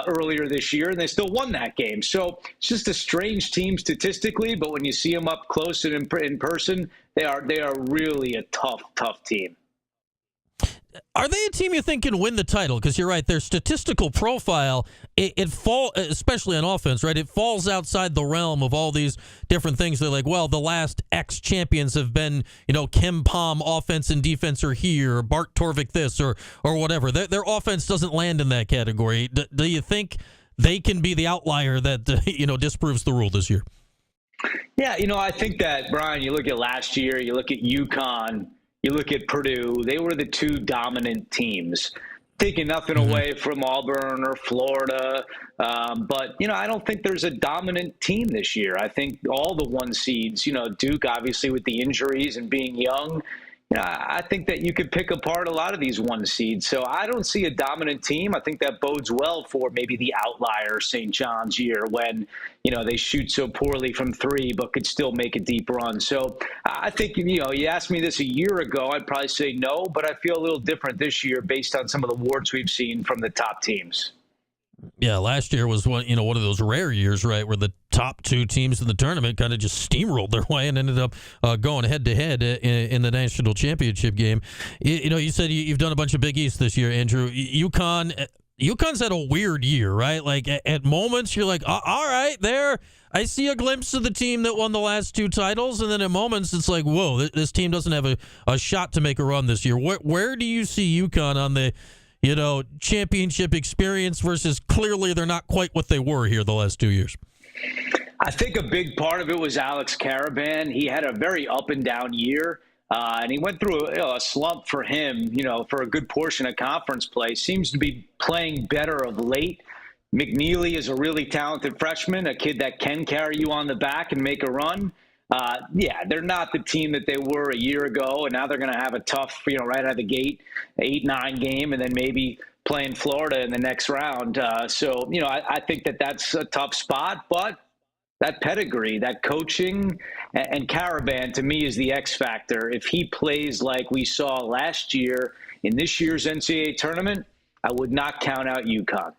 earlier this year, and they still won that game. So it's just a strange team statistically, but when you see them up close and in person, they are really a tough team. Are they a team you think can win the title? Because you're right, their statistical profile, it falls, especially on offense, right? It falls outside the realm of all these different things. They're like, well, the last X champions have been, Kem Palm offense and defense are here, or Bart Torvik this, or whatever. Their offense doesn't land in that category. Do you think they can be the outlier that, disproves the rule this year? Yeah, I think that, Brian, you look at last year, you look at UConn, you look at Purdue, they were the 2 dominant teams. Taking nothing away from Auburn or Florida, but, I don't think there's a dominant team this year. I think all the 1 seeds, Duke, obviously with the injuries and being young, I think that you could pick apart a lot of these 1 seeds. So I don't see a dominant team. I think that bodes well for maybe the outlier St. John's year when, they shoot so poorly from 3 but could still make a deep run. So I think, you asked me this a year ago, I'd probably say no, but I feel a little different this year based on some of the awards we've seen from the top teams. Yeah, last year was one of those rare years, right, where the top 2 teams in the tournament kind of just steamrolled their way and ended up going head-to-head in the national championship game. You said you've done a bunch of Big East this year, Andrew. UConn's had a weird year, right? Like, at moments, you're like, all right, there, I see a glimpse of the team that won the last 2 titles, and then at moments, it's like, whoa, this team doesn't have a shot to make a run this year. Where do you see UConn on the championship experience versus clearly they're not quite what they were here the last 2 years? I think a big part of it was Alex Caravan. He had a very up and down year, and he went through a slump for him, for a good portion of conference play. Seems to be playing better of late. McNeely is a really talented freshman, a kid that can carry you on the back and make a run. They're not the team that they were a year ago, and now they're going to have a tough, right out of the gate, 8-9 game, and then maybe playing Florida in the next round. I think that's a tough spot, but that pedigree, that coaching, and Caravan, to me, is the X factor. If he plays like we saw last year in this year's NCAA tournament, I would not count out UConn.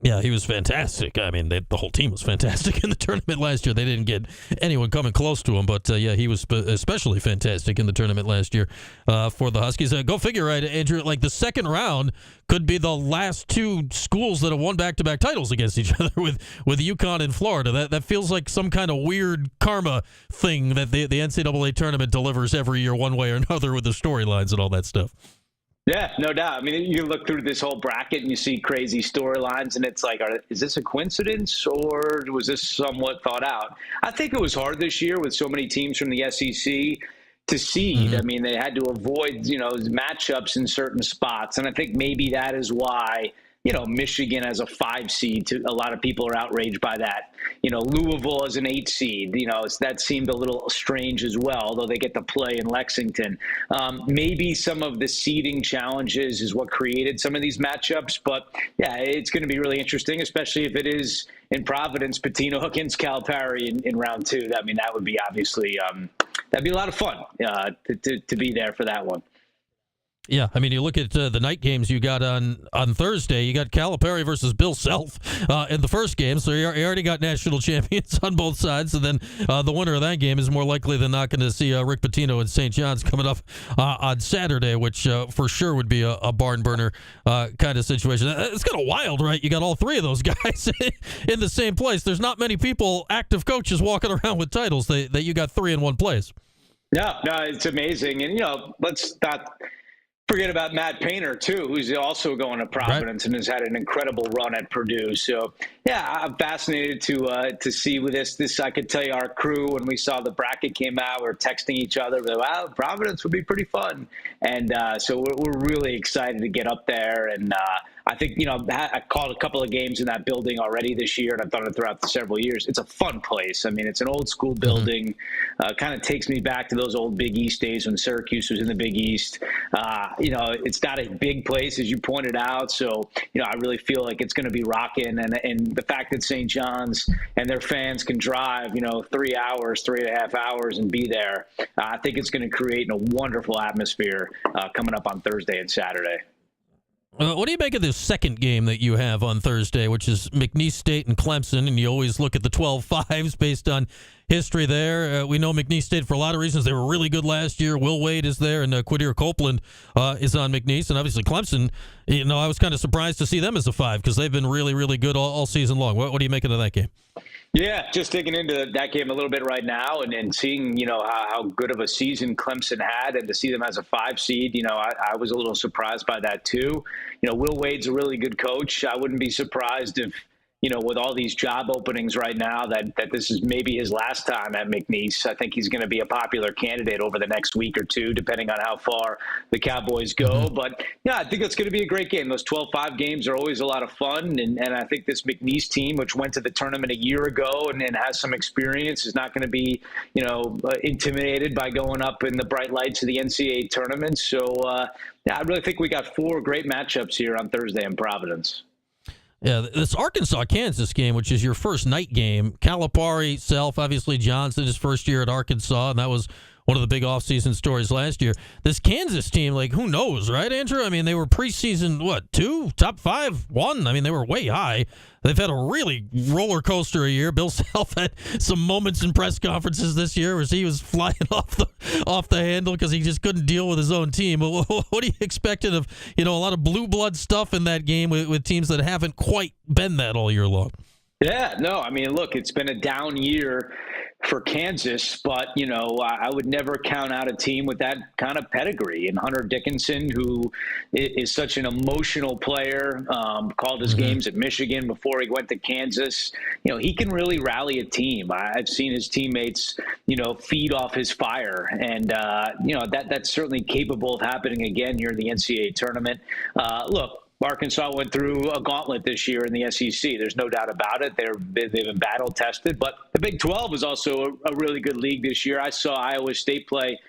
Yeah, he was fantastic. I mean, the whole team was fantastic in the tournament last year. They didn't get anyone coming close to him, but yeah, he was especially fantastic in the tournament last year for the Huskies. Go figure, right, Andrew? Like the second round could be the last two schools that have won back-to-back titles against each other with UConn and Florida. That feels like some kind of weird karma thing that the NCAA tournament delivers every year, one way or another, with the storylines and all that stuff. Yeah, no doubt. I mean, you look through this whole bracket and you see crazy storylines, and it's like, is this a coincidence or was this somewhat thought out? I think it was hard this year with so many teams from the SEC to seed. Mm-hmm. I mean, they had to avoid, matchups in certain spots, and I think maybe that is why, Michigan as a 5 seed, a lot of people are outraged by that. Louisville as an 8 seed, that seemed a little strange as well, although they get to play in Lexington. Maybe some of the seeding challenges is what created some of these matchups, but yeah, it's going to be really interesting, especially if it is in Providence, Pitino against Calipari in round 2. I mean, that would be obviously, that'd be a lot of fun to be there for that one. Yeah, I mean, you look at the night games you got on Thursday. You got Calipari versus Bill Self in the first game, so you already got national champions on both sides. And then the winner of that game is more likely than not going to see Rick Pitino and St. John's coming up on Saturday, which for sure would be a barn burner kind of situation. It's kind of wild, right? You got all three of those guys in the same place. There's not many people, active coaches, walking around with titles that you got three in one place. No, it's amazing. And, let's not forget about Matt Painter, too, who's also going to Providence and has had an incredible run at Purdue. So, yeah, I'm fascinated to see with this. I could tell you our crew, when we saw the bracket came out, we were texting each other. We're like, wow, Providence would be pretty fun. And so we're really excited to get up there. And I think, I called a couple of games in that building already this year, and I've done it throughout the several years. It's a fun place. I mean, it's an old school building. Kind of takes me back to those old Big East days when Syracuse was in the Big East. It's not a big place, as you pointed out. So, I really feel like it's going to be rocking. And the fact that St. John's and their fans can drive, 3 hours, 3.5 hours and be there, I think it's going to create a wonderful atmosphere coming up on Thursday and Saturday. What do you make of this second game that you have on Thursday, which is McNeese State and Clemson, and you always look at the 12-5s based on history there. We know McNeese State for a lot of reasons. They were really good last year. Will Wade is there, and Quadir Copeland is on McNeese. And obviously Clemson, I was kind of surprised to see them as a 5 because they've been really, really good all season long. What are you making of that game? Yeah, just digging into that game a little bit right now and seeing, how good of a season Clemson had, and to see them as a 5 seed, I was a little surprised by that too. Will Wade's a really good coach. I wouldn't be surprised if, with all these job openings right now, that this is maybe his last time at McNeese. I think he's going to be a popular candidate over the next week or two, depending on how far the Cowboys go. Mm-hmm. But, yeah, I think it's going to be a great game. Those 12-5 games are always a lot of fun. And I think this McNeese team, which went to the tournament a year ago and has some experience, is not going to be, intimidated by going up in the bright lights of the NCAA tournament. So, I really think we got 4 great matchups here on Thursday in Providence. Yeah, this Arkansas-Kansas game, which is your first night game, Calipari, Self, obviously Johnson, his first year at Arkansas, and that was one of the big offseason stories last year. This Kansas team, who knows, right, Andrew? I mean, they were preseason, 2, top 5, 1. I mean, they were way high. They've had a really roller coaster a year. Bill Self had some moments in press conferences this year where he was flying off the handle because he just couldn't deal with his own team. What are you expecting of, a lot of blue blood stuff in that game with teams that haven't quite been that all year long? Yeah, no, I mean, look, it's been a down year for Kansas, but, I would never count out a team with that kind of pedigree. And Hunter Dickinson, who is such an emotional player, called his games at Michigan before he went to Kansas. He can really rally a team. I've seen his teammates, feed off his fire. And, that's certainly capable of happening again here in the NCAA tournament. Look, Arkansas went through a gauntlet this year in the SEC. There's no doubt about it. They've been battle tested, but the Big 12 is also a really good league this year. I saw Iowa State play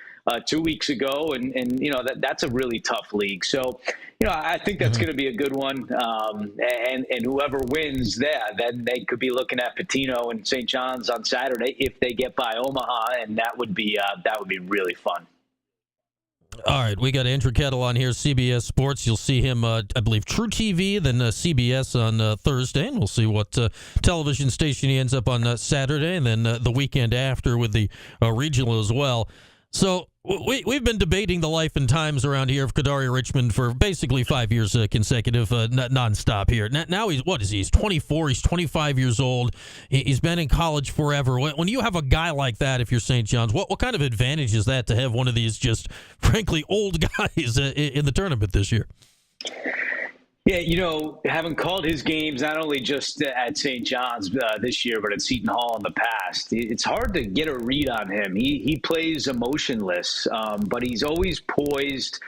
2 weeks ago, and that's a really tough league. So, I think that's going to be a good one. And whoever wins there, then they could be looking at Pitino and St. John's on Saturday if they get by Omaha, and that would be really fun. All right, we got Andrew Kettle on here, CBS Sports. You'll see him, I believe, True TV, then CBS on Thursday, and we'll see what television station he ends up on Saturday, and then the weekend after with the regional as well. So we've been debating the life and times around here of Kadari Richmond for basically 5 years consecutive, nonstop here. Now he's 24, he's 25 years old. He's been in college forever. When you have a guy like that, if you're St. John's, what kind of advantage is that to have one of these just, frankly, old guys in the tournament this year? Yeah, having called his games not only just at St. John's this year, but at Seton Hall in the past, it's hard to get a read on him. He plays emotionless, but he's always poised.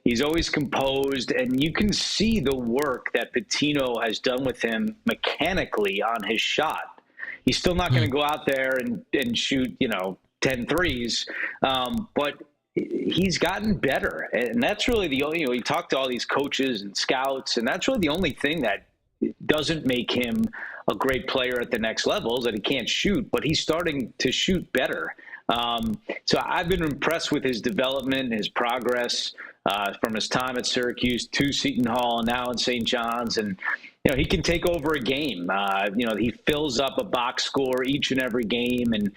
He's always composed, and you can see the work that Pitino has done with him mechanically on his shot. He's still not going to go out there and shoot, 10 threes, but he's gotten better. And that's really the only, he talked to all these coaches and scouts, and that's really the only thing that doesn't make him a great player at the next level is that he can't shoot, but he's starting to shoot better. So I've been impressed with his development, his progress from his time at Syracuse to Seton Hall and now in St. John's. And, he can take over a game. He fills up a box score each and every game. And,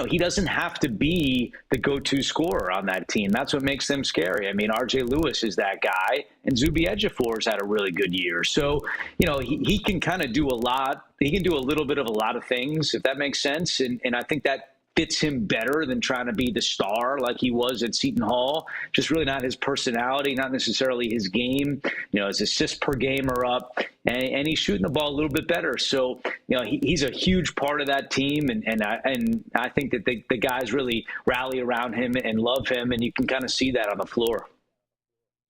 he doesn't have to be the go-to scorer on that team. That's what makes them scary. I mean, R.J. Lewis is that guy, and Zuby Ejiofor's had a really good year. So, he can kind of do a lot. He can do a little bit of a lot of things, if that makes sense. And I think that fits him better than trying to be the star like he was at Seton Hall. Just really not his personality, not necessarily his game. His assists per game are up, and he's shooting the ball a little bit better. So, he's a huge part of that team, and I think that the guys really rally around him and love him, and you can kind of see that on the floor.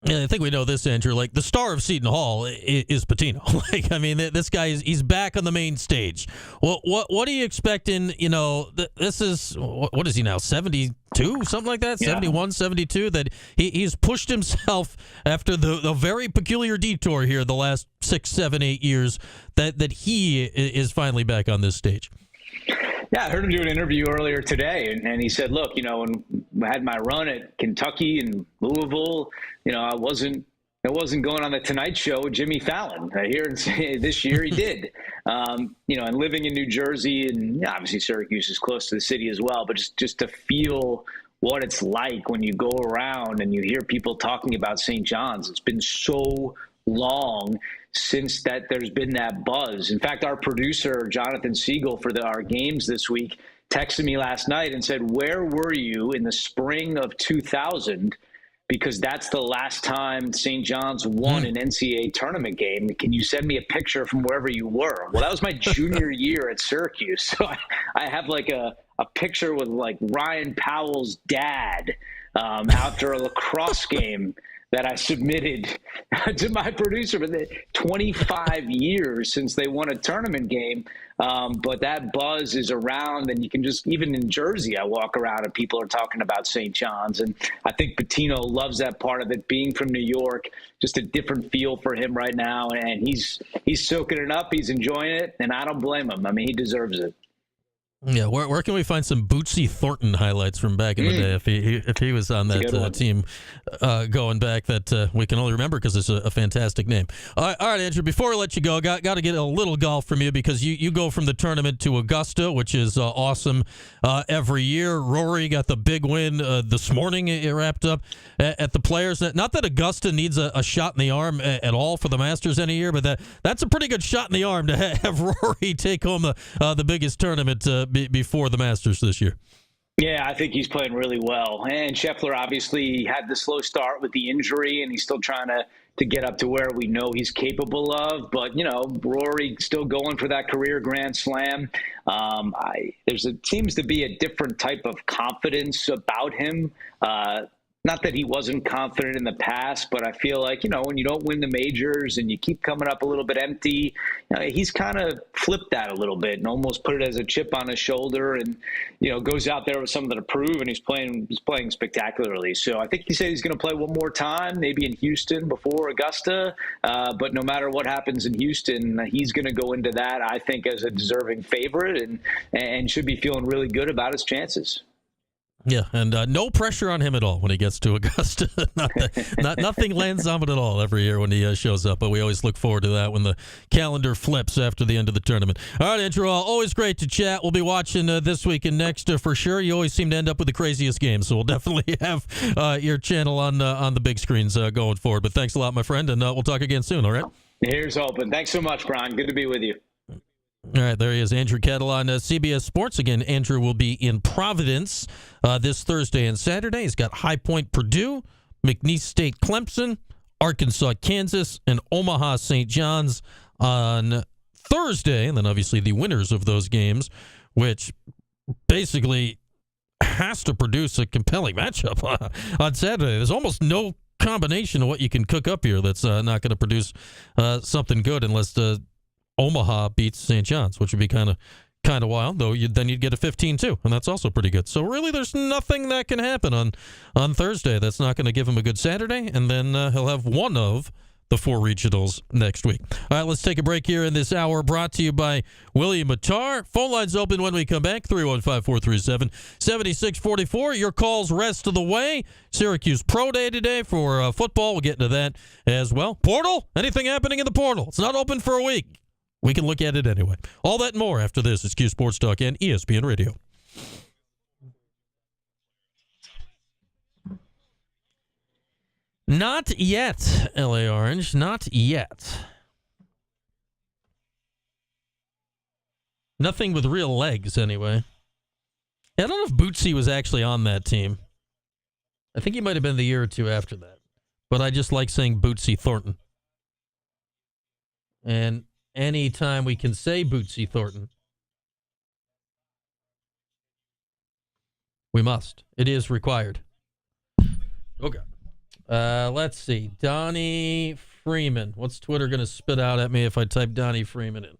Yeah, I think we know this, Andrew. Like, the star of Seton Hall is Pitino. This guy he's back on the main stage. Well, what are you expecting? This is, what is he now? 72, something like that. Yeah. 71, 72. That he's pushed himself after the very peculiar detour here the last 6, 7, 8 years. That he is finally back on this stage. Yeah, I heard him do an interview earlier today, and he said, look, when I had my run at Kentucky and Louisville, I wasn't going on the Tonight Show with Jimmy Fallon. Here this year he did. And living in New Jersey, and obviously Syracuse is close to the city as well, but just to feel what it's like when you go around and you hear people talking about St. John's. It's been so long since that there's been that buzz. In fact, our producer, Jonathan Siegel, for our games this week, texted me last night and said, where were you in the spring of 2000? Because that's the last time St. John's won an NCAA tournament game. Can you send me a picture from wherever you were? Well, that was my junior year at Syracuse. So I have like a picture with like Ryan Powell's dad after a lacrosse game that I submitted to my producer. But 25 years since they won a tournament game. But that buzz is around, and you can just, even in Jersey, I walk around and people are talking about St. John's. And I think Pitino loves that part of it, being from New York, just a different feel for him right now. And he's soaking it up. He's enjoying it. And I don't blame him. I mean, he deserves it. Yeah, where can we find some Bootsy Thornton highlights from back in the day if he was on that team going back that we can only remember because it's a fantastic name. All right, Andrew, before I let you go, got to get a little golf from you because you go from the tournament to Augusta, which is awesome every year. Rory got the big win this morning. It wrapped up at the Players. Not that Augusta needs a shot in the arm at all for the Masters any year, but that's a pretty good shot in the arm to have Rory take home the biggest tournament before the Masters this year. Yeah, I think he's playing really well. And Scheffler obviously had the slow start with the injury, and he's still trying to get up to where we know he's capable of. But, Rory still going for that career Grand Slam. Seems to be a different type of confidence about him. Not that he wasn't confident in the past, but I feel like, when you don't win the majors and you keep coming up a little bit empty, he's kind of flipped that a little bit and almost put it as a chip on his shoulder and, goes out there with something to prove, and he's playing spectacularly. So I think he said he's going to play one more time, maybe in Houston before Augusta. But no matter what happens in Houston, he's going to go into that, I think, as a deserving favorite and should be feeling really good about his chances. Yeah, and no pressure on him at all when he gets to Augusta. Nothing lands on him at all every year when he shows up, but we always look forward to that when the calendar flips after the end of the tournament. All right, Andrew, always great to chat. We'll be watching this week and next for sure. You always seem to end up with the craziest games, so we'll definitely have your channel on the big screens going forward. But thanks a lot, my friend, and we'll talk again soon, all right? Here's hoping. Thanks so much, Brian. Good to be with you. All right, there he is, Andrew Kettle on CBS Sports. Again, Andrew will be in Providence this Thursday and Saturday. He's got High Point, Purdue, McNeese State, Clemson, Arkansas, Kansas, and Omaha, St. John's on Thursday. And then obviously the winners of those games, which basically has to produce a compelling matchup on Saturday. There's almost no combination of what you can cook up here that's not going to produce something good unless Omaha beats St. John's, which would be kind of wild, though. Then you'd get a 15-2, and that's also pretty good. So really, there's nothing that can happen on Thursday that's not going to give him a good Saturday, and then he'll have one of the 4 regionals next week. All right, let's take a break here in this hour, brought to you by William Mattar. Phone lines open when we come back, 315-437-7644. Your calls rest of the way. Syracuse Pro Day today for football. We'll get into that as well. Portal? Anything happening in the portal? It's not open for a week. We can look at it anyway. All that and more after this. It's Q Sports Talk and ESPN Radio. Not yet, LA Orange. Not yet. Nothing with real legs, anyway. I don't know if Bootsy was actually on that team. I think he might have been the year or two after that. But I just like saying Bootsy Thornton. And anytime we can say Bootsy Thornton, we must. It is required. Okay. Let's see. Donnie Freeman. What's Twitter going to spit out at me if I type Donnie Freeman in?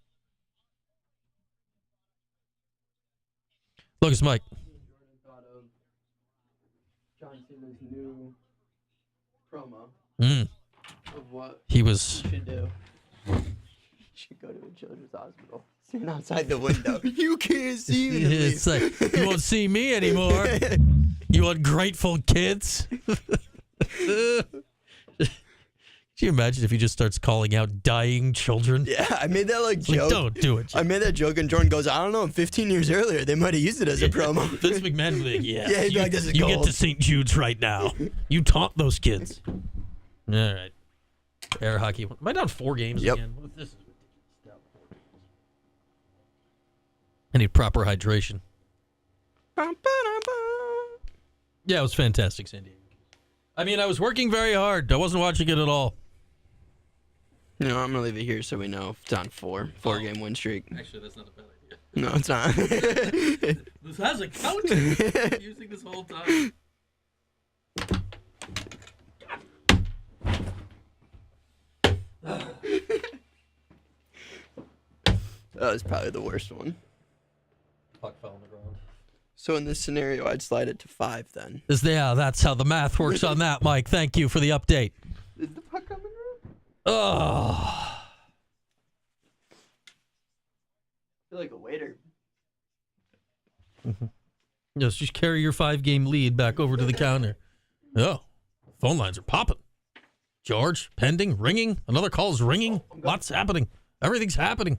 Look, it's Mike. John Cena's new promo of what he was. Should do. Should go to a children's hospital. Stand outside the window. You can't see me. It's like, you won't see me anymore. You ungrateful kids. Can you imagine if he just starts calling out dying children? Yeah, I made that joke. Don't do it. I made that joke, and Jordan goes, I don't know, 15 years earlier, they might have used it as a promo. Vince McMahon would be like, yeah. Yeah, he'd be like, this is you gold. get to St. Jude's right now. You taunt those kids. All right. Air hockey. Am I down 4 games again? This is ridiculous. I need proper hydration. Yeah, it was fantastic, San Diego. I mean, I was working very hard. I wasn't watching it at all. No, I'm going to leave it here so we know it's on 4-game win streak. Actually, that's not a bad idea. No, it's not. This has a counter. I've been using this whole time. That was probably the worst one. Puck fell on the ground. So in this scenario, I'd slide it to 5 then. Yeah, that's how the math works on that, Mike. Thank you for the update. Is the puck coming around? Oh. I feel like a waiter. Yes, just carry your 5-game lead back over to the counter. Oh, phone lines are popping. George, pending, ringing. Another call's ringing. Lots happening. Everything's happening.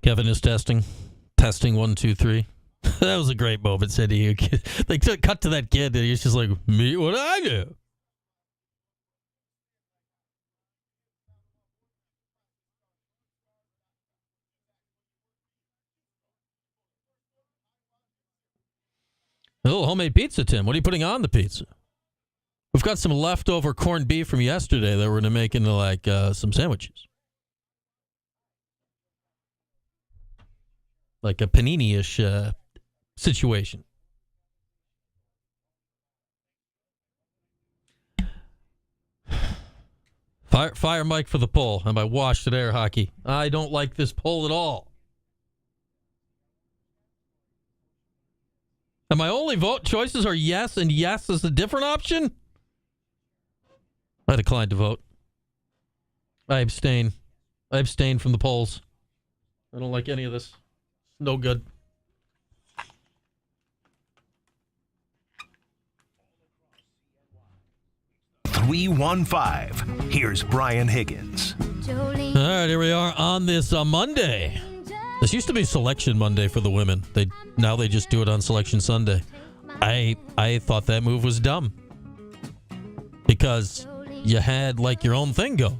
Kevin is testing. Testing 1, 2, 3. That was a great moment, said he. They cut to that kid, and he's just like, me? What did I do? Oh, homemade pizza, Tim. What are you putting on the pizza? We've got some leftover corned beef from yesterday that we're going to make into, like, some sandwiches. Like a panini-ish situation. Fire Mike for the poll. And by washed air hockey, I don't like this poll at all. And my only vote choices are yes, and yes is a different option. I declined to vote. I abstain. I abstain from the polls. I don't like any of this. No good. .315. Here's Brian Higgins. All right, here we are on this Monday. This used to be Selection Monday for the women. Now they just do it on Selection Sunday. I thought that move was dumb because you had like your own thing go.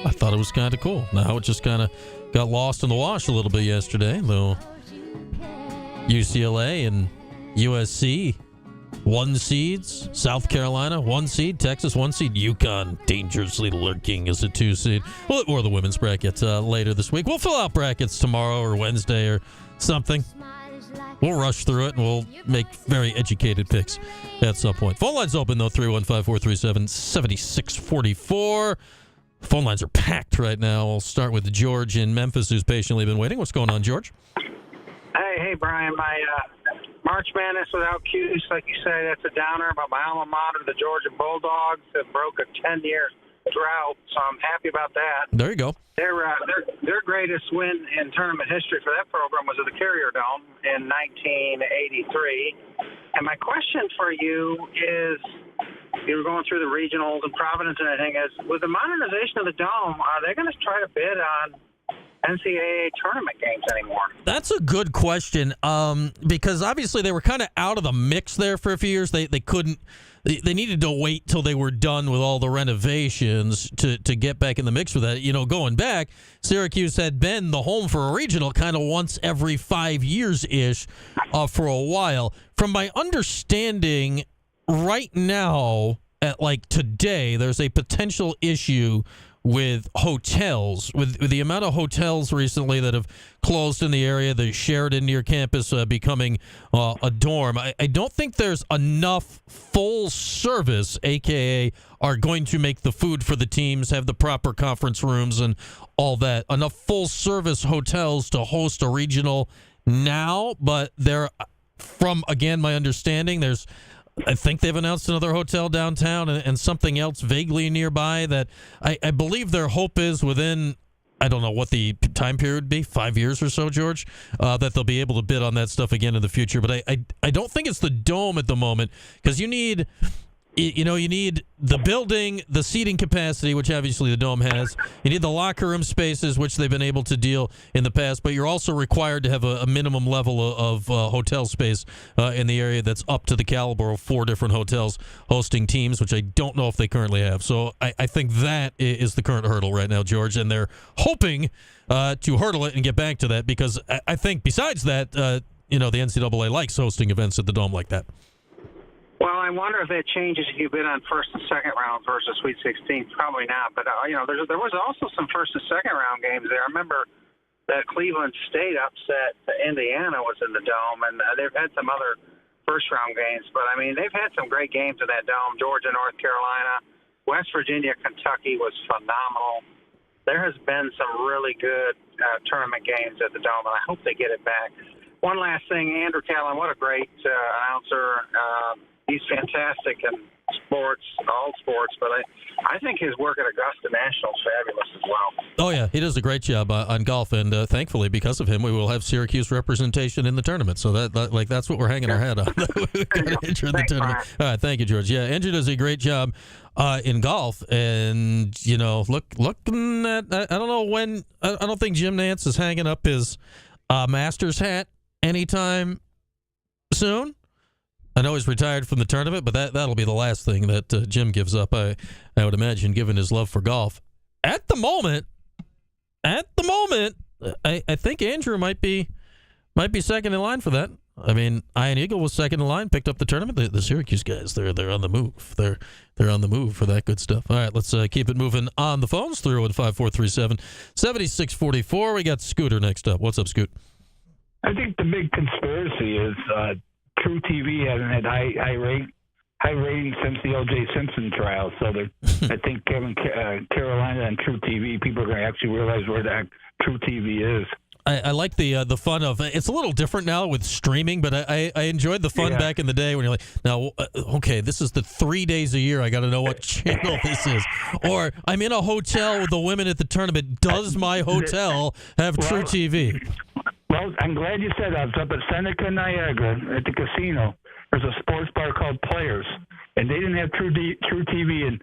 I thought it was kind of cool. Now it just kind of got lost in the wash a little bit yesterday, though. UCLA and USC 1 seeds, South Carolina 1 seed, Texas 1 seed, UConn dangerously lurking as a 2 seed. Well, or the women's brackets later this week. We'll fill out brackets tomorrow or Wednesday or something. We'll rush through it and we'll make very educated picks at some point. Phone lines open though, 315-437-7644. Phone lines are packed right now. We'll start with George in Memphis, who's patiently been waiting. What's going on, George? Hey, Brian. My March Madness without Cuse, like you say, that's a downer. But my alma mater, the Georgia Bulldogs, have broke a 10-year drought, so I'm happy about that. There you go. Their greatest win in tournament history for that program was at the Carrier Dome in 1983. And my question for you is, you were going through the regionals and Providence and everything, is with the modernization of the Dome, are they going to try to bid on NCAA tournament games anymore? That's a good question, because obviously they were kind of out of the mix there for a few years. They couldn't. They needed to wait till they were done with all the renovations to get back in the mix with that. You know, going back, Syracuse had been the home for a regional kind of once every 5 years-ish for a while. From my understanding, right now, at like today, there's a potential issue with hotels, with the amount of hotels recently that have closed in the area, the Sheridan near campus becoming a dorm. I don't think there's enough full service, a.k.a. are going to make the food for the teams, have the proper conference rooms and all that, enough full service hotels to host a regional now. But there, from, again, my understanding, I think they've announced another hotel downtown and something else vaguely nearby that I believe their hope is within, I don't know what the time period would be, 5 years or so, George, that they'll be able to bid on that stuff again in the future. But I don't think it's the Dome at the moment, because you need the building, the seating capacity, which obviously the Dome has. You need the locker room spaces, which they've been able to deal in the past. But you're also required to have a minimum level of hotel space in the area that's up to the caliber of 4 different hotels hosting teams, which I don't know if they currently have. So I think that is the current hurdle right now, George. And they're hoping to hurdle it and get back to that, because I think besides that, the NCAA likes hosting events at the Dome like that. Well, I wonder if that changes if you bid on first and second round versus Sweet 16. Probably not. But, there was also some first and second round games there. I remember that Cleveland State upset Indiana was in the Dome, and they've had some other first round games. But, I mean, they've had some great games in that Dome. Georgia, North Carolina, West Virginia, Kentucky was phenomenal. There has been some really good tournament games at the Dome, and I hope they get it back. One last thing, Andrew Callen, what a great announcer. He's fantastic, and sports, all sports, but I think his work at Augusta National is fabulous as well. Oh, yeah, he does a great job on golf, and thankfully, because of him, we will have Syracuse representation in the tournament. So that's what we're hanging our hat on. We got Andrew in the tournament. All right, thank you, George. Yeah, Andrew does a great job in golf, and looking at I don't know when. I don't think Jim Nantz is hanging up his Masters hat anytime soon. I know he's retired from the tournament, but that'll be the last thing that Jim gives up, I would imagine, given his love for golf. At the moment, I think Andrew might be second in line for that. I mean, Ian Eagle was second in line, picked up the tournament. The Syracuse guys, they're on the move. They're on the move for that good stuff. All right, let's keep it moving on the phones. 301-5437-7644. We got Scooter next up. What's up, Scoot? I think the big conspiracy is True TV hasn't had high ratings since the O.J. Simpson trial. So I think Carolina and True TV, people are going to actually realize where the heck True TV is. I like the fun of it's a little different now with streaming, but I enjoyed the fun back in the day when you're like, now, okay, this is the 3 days a year. I got to know what channel this is. Or I'm in a hotel with the women at the tournament. Does my hotel have True TV? Well, I'm glad you said that. I was up at Seneca, Niagara at the casino. There's a sports bar called Players, and they didn't have True TV. And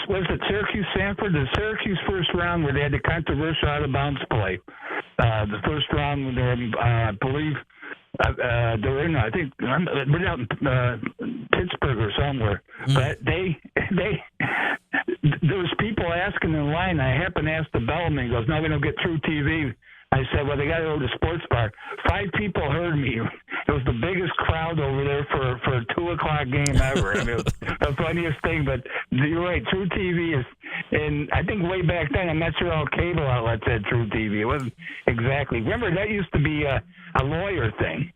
was it Syracuse-Sanford? The Syracuse first round where they had the controversial out-of-bounds play. The first round, I believe, they were in, I think, we're out in Pittsburgh or somewhere. But there was people asking in line. I happened to ask the bellman. He goes, "No, we don't get True TV." I said, "Well, they got to go to the sports bar." 5 people heard me. It was the biggest crowd over there for a 2:00 game ever. I mean, it was the funniest thing. But you're right, True TV is, and I think way back then, I'm not sure all cable outlets had True TV. It wasn't exactly. Remember, that used to be a lawyer thing.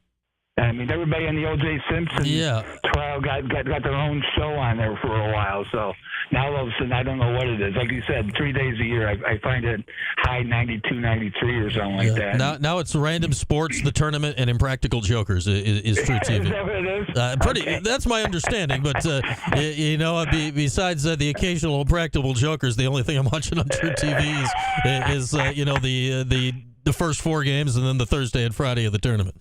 I mean, everybody on the O.J. Simpson trial got their own show on there for a while. So now all of a sudden, I don't know what it is. Like you said, 3 days a year, I find it high 92, 93 or something like that. Now it's Random Sports, the tournament, and Impractical Jokers is True TV. Is that what it is? Okay. That's my understanding. But besides the occasional Impractical Jokers, the only thing I'm watching on True TV is the first 4 games and then the Thursday and Friday of the tournament.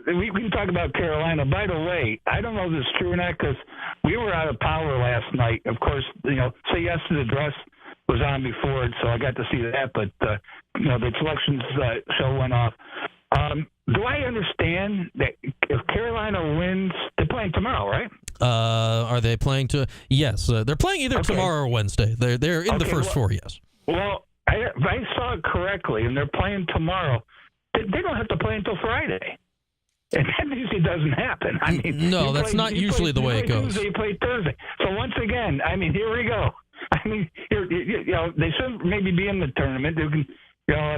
We can talk about Carolina. By the way, I don't know if this is true or not because we were out of power last night. Of course, Say Yes to the Dress was on before it, so I got to see that. But, the selections show went off. Do I understand that if Carolina wins, they're playing tomorrow, right? Are they playing Yes. They're playing either tomorrow or Wednesday. They're in the first 4, yes. Well, if I saw it correctly, and they're playing tomorrow, they don't have to play until Friday. And that usually doesn't happen. I mean, no, that's not usually the way it goes. Tuesday, you play Thursday. So once again, I mean, here we go. I mean, they shouldn't maybe be in the tournament. They can,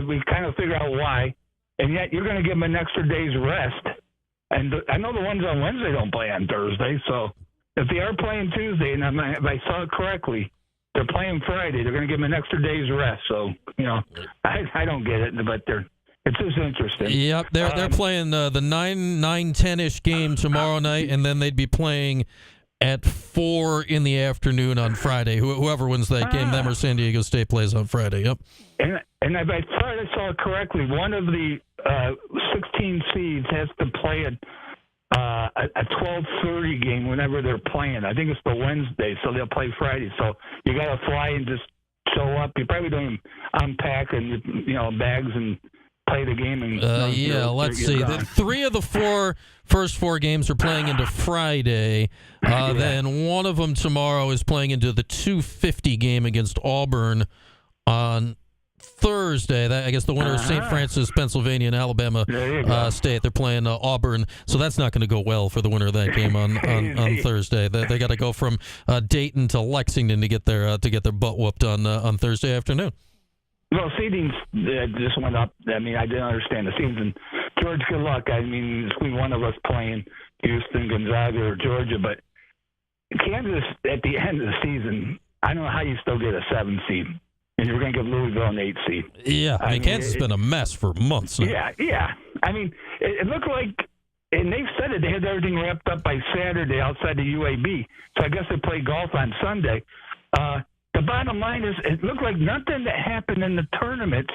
we kind of figure out why, and yet you're going to give them an extra day's rest. And I know the ones on Wednesday don't play on Thursday. So if they are playing Tuesday, and if I saw it correctly, they're playing Friday. They're going to give them an extra day's rest. So I don't get it, but it's just interesting. Yep, they're playing the 9-10-ish game tomorrow night, and then they'd be playing at 4 in the afternoon on Friday. Whoever wins that game, them or San Diego State plays on Friday. Yep. And if I saw it correctly, one of the 16 seeds has to play a 12:30 game whenever they're playing. I think it's the Wednesday, so they'll play Friday. So you got to fly and just show up. You probably don't even unpack and bags and play the game. And let's see. 3 of the first 4 games are playing into Friday. Then one of them tomorrow is playing into the 2:50 game against Auburn on Thursday. I guess the winner of St. Francis, Pennsylvania, and Alabama State. They're playing Auburn, so that's not going to go well for the winner of that game on Thursday. They got to go from Dayton to Lexington to get their butt whooped on Thursday afternoon. Well, seedings just went up. I mean, I didn't understand the seedings. And George, good luck. I mean, it's one of us playing Houston, Gonzaga, or Georgia, but Kansas at the end of the season, I don't know how you still get a 7 seed. And you're going to give Louisville an 8 seed. Yeah, I mean Kansas has been a mess for months now. Yeah. I mean, it looked like and they've said it. They had everything wrapped up by Saturday outside the UAB. So I guess they play golf on Sunday. The bottom line is, it looked like nothing that happened in the tournaments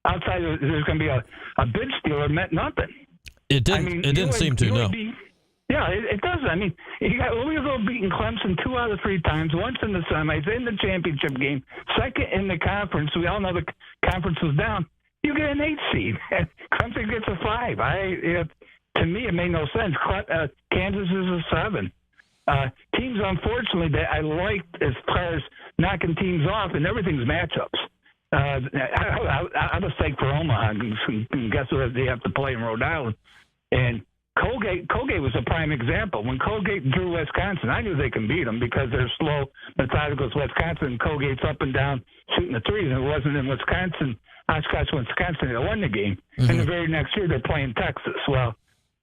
outside of there's going to be a bid stealer meant nothing. It didn't seem to, no. Yeah, it doesn't. I mean, you got Louisville beating Clemson 2 out of 3 times, once in the semis, in the championship game, second in the conference. We all know the conference was down. You get an 8 seed. Clemson gets a 5. To me, it made no sense. Kansas is a 7. Teams, unfortunately, that I liked as far as knocking teams off, and everything's matchups. I was psyched for Omaha, and guess what they have to play in Rhode Island. And Colgate was a prime example. When Colgate drew Wisconsin, I knew they can beat them because they're slow, methodical as Wisconsin, and Colgate's up and down shooting the threes, and it wasn't in Wisconsin, Wisconsin, that won the game. Mm-hmm. And the very next year, they're playing Texas. Well,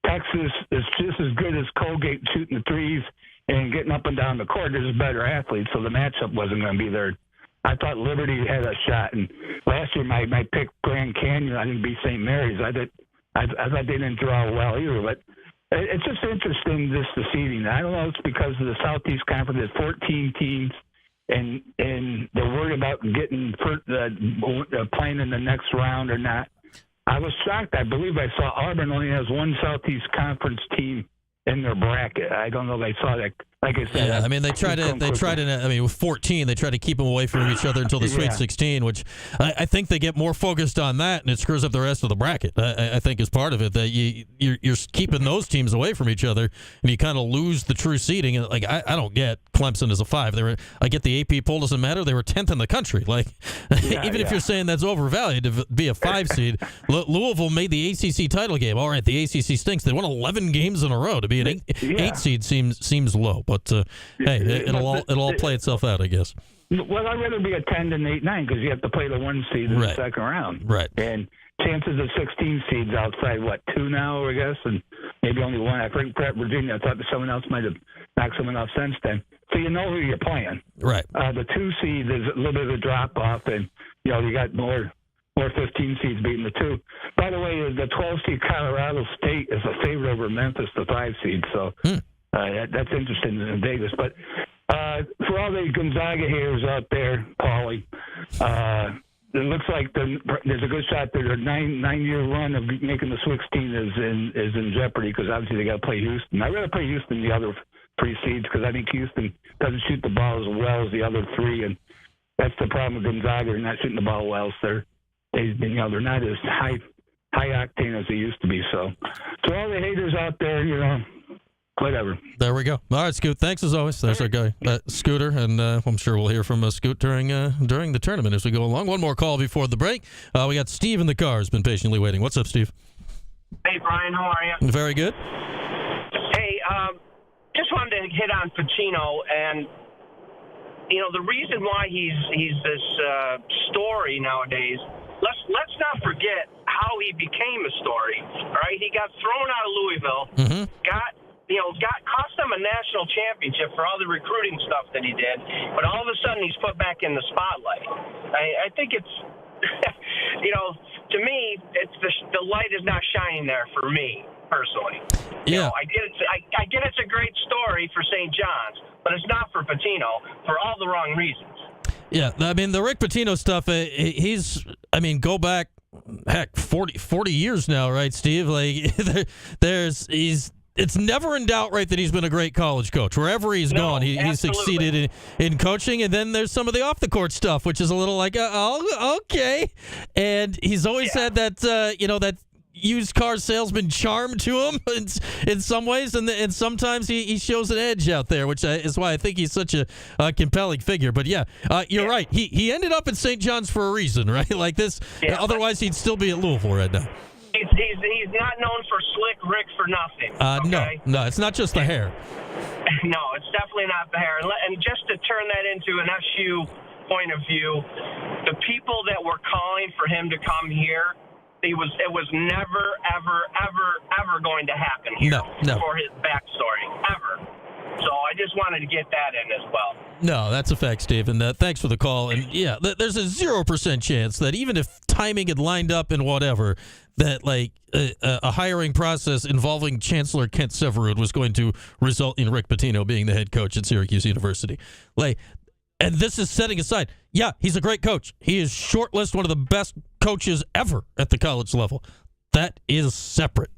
Texas is just as good as Colgate shooting the threes and getting up and down the court. There's better athletes, so the matchup wasn't going to be there. I thought Liberty had a shot, and last year my pick Grand Canyon, I didn't beat St. Mary's. I thought they didn't draw well either, but it's just interesting, the seeding. I don't know if it's because of the Southeast Conference. There's 14 teams, and they're worried about getting playing in the next round or not. I was shocked. I believe I saw Auburn only has one Southeast Conference team in their bracket. I don't know if I saw that. Like I said, yeah, I mean, they tried to. I mean, with 14, they try to keep them away from each other until the Sweet 16, which I think they get more focused on that, and it screws up the rest of the bracket. I think is part of it that you're keeping those teams away from each other, and you kind of lose the true seeding. Like I don't get Clemson as a 5. I get the AP poll doesn't matter. They were 10th in the country. Like if you're saying that's overvalued to be a 5 seed, Louisville made the ACC title game. All right, the ACC stinks. They won 11 games in a row. To be an 8 seed seems low. But hey, it'll all play itself out, I guess. Well, I'd rather be a 10 than 8-9 because you have to play the 1 seed in the second round. Right. And chances of 16 seeds outside, 2 now, I guess, and maybe only 1. I think Pratt, Virginia, I thought that someone else might have knocked someone off since then. So you know who you're playing. Right. The 2 seed is a little bit of a drop-off, and, you got more 15 seeds beating the 2. By the way, the 12 seed Colorado State is a favorite over Memphis, the 5 seed, so... that's interesting in Vegas. But for all the Gonzaga haters out there, Paulie, it looks like there's a good shot that their 9-year run of making the Sweet 16 is in jeopardy because obviously they got to play Houston. I'd rather play Houston than the other 3 seeds because I think Houston doesn't shoot the ball as well as the other 3, and that's the problem with Gonzaga. They're not shooting the ball well. So they're not as high octane as they used to be. So all the haters out there, whatever. There we go. All right, Scoot. Thanks as always. There's our guy, Scooter, and I'm sure we'll hear from Scoot during the tournament as we go along. One more call before the break. We got Steve in the car who's been patiently waiting. What's up, Steve? Hey, Brian. How are you? Very good. Hey, just wanted to hit on Pacino, and the reason why he's this story nowadays. Let's not forget how he became a story. All right, he got thrown out of Louisville. Mm-hmm. Cost them a national championship for all the recruiting stuff that he did, but all of a sudden he's put back in the spotlight. I think it's, to me, it's the light is not shining there for me personally. Yeah, I get it's a great story for St. John's, but it's not for Patino for all the wrong reasons. Yeah, I mean the Rick Pitino stuff. Go back, 40 years now, right, Steve? Like It's never in doubt, right, that he's been a great college coach. Wherever he's gone, he's succeeded in coaching. And then there's some of the off-the-court stuff, which is a little like, okay. And he's always had that, that used car salesman charm to him in some ways. And sometimes he shows an edge out there, which is why I think he's such a compelling figure. But, you're right. He ended up at St. John's for a reason, right? Like this. Yeah, otherwise, he'd still be at Louisville right now. He's not known for Slick Rick for nothing. Okay? No, it's not just the hair. No, it's definitely not the hair. And just to turn that into an SU point of view, the people that were calling for him to come here, it was never, ever, ever, ever going to happen here for his backstory, ever. So I just wanted to get that in as well. No, that's a fact, Steve, and thanks for the call. And, there's a 0% chance that even if timing had lined up and whatever, that like a hiring process involving Chancellor Kent Severud was going to result in Rick Pitino being the head coach at Syracuse University. Like, and this is setting aside, yeah, he's a great coach. He is shortlisted one of the best coaches ever at the college level. That is separate.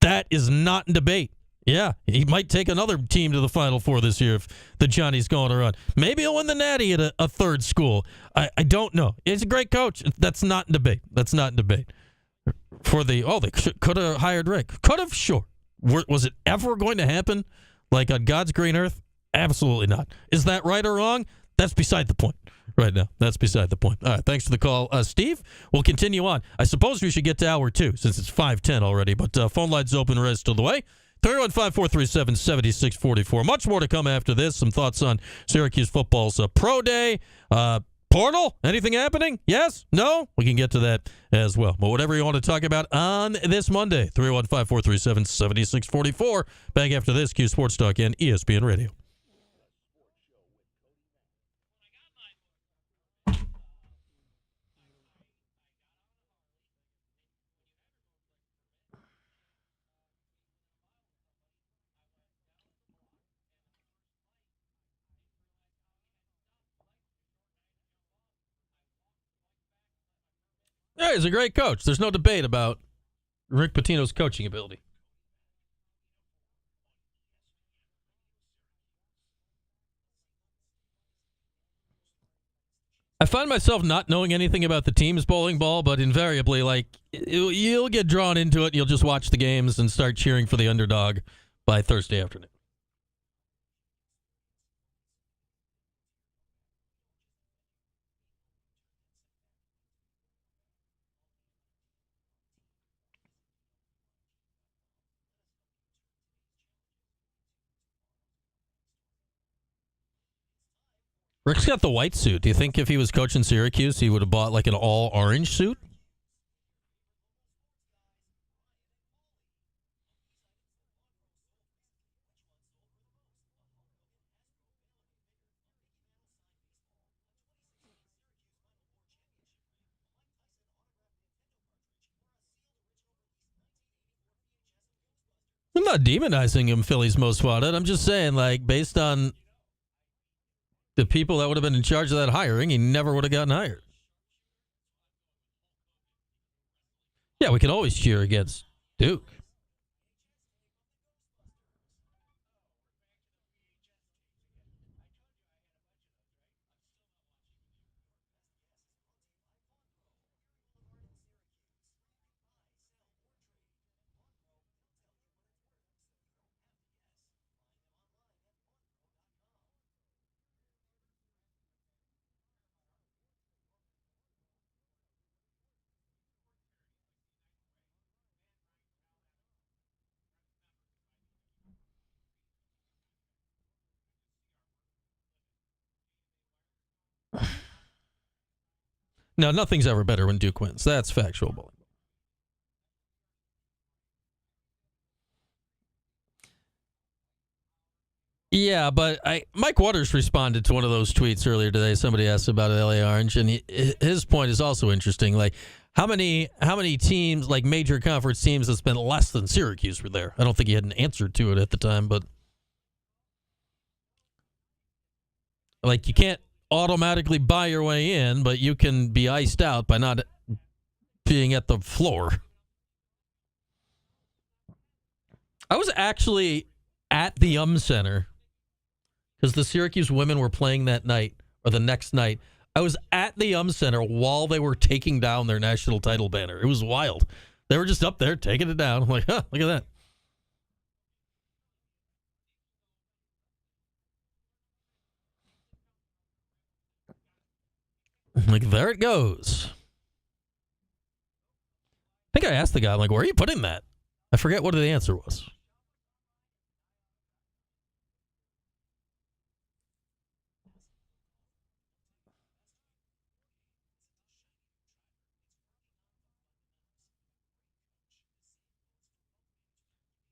That is not in debate. Yeah, he might take another team to the Final Four this year if the Johnny's going around. Maybe he'll win the Natty at a third school. I don't know. He's a great coach. That's not in debate. That's not in debate. They could have hired Rick. Could have, sure. Was it ever going to happen? Like on God's green earth? Absolutely not. Is that right or wrong? That's beside the point right now. That's beside the point. All right, thanks for the call, Steve. We'll continue on. I suppose we should get to hour 2 since it's 5:10 already, but phone lines open the rest of the way. 315-437-7644. Much more to come after this. Some thoughts on Syracuse football's pro day. Portal? Anything happening? Yes? No? We can get to that as well. But whatever you want to talk about on this Monday, 315-437-7644. Back after this, Q Sports Talk and ESPN Radio. Yeah, he's a great coach. There's no debate about Rick Pitino's coaching ability. I find myself not knowing anything about the team's bowling ball, but invariably, like, you'll get drawn into it, and you'll just watch the games and start cheering for the underdog by Thursday afternoon. Rick's got the white suit. Do you think if he was coaching Syracuse, he would have bought like an all-orange suit? I'm not demonizing him, Philly's Most Wanted. I'm just saying, like, based on the people that would have been in charge of that hiring, he never would have gotten hired. Yeah, we can always cheer against Duke. No, nothing's ever better when Duke wins. That's factual bowling. Yeah, but Mike Waters responded to one of those tweets earlier today. Somebody asked about LA Orange, and his point is also interesting. Like, how many teams, like major conference teams, that spent less than Syracuse were there? I don't think he had an answer to it at the time, but like, you can't automatically buy your way in, but you can be iced out by not being at the floor. I was actually at the Center because the Syracuse women were playing that night or the next night. I was at the Center while they were taking down their national title banner. It was wild. They were just up there taking it down. I'm like, huh, look at that. Like, there it goes. I think I asked the guy, I'm like, where are you putting that? I forget what the answer was.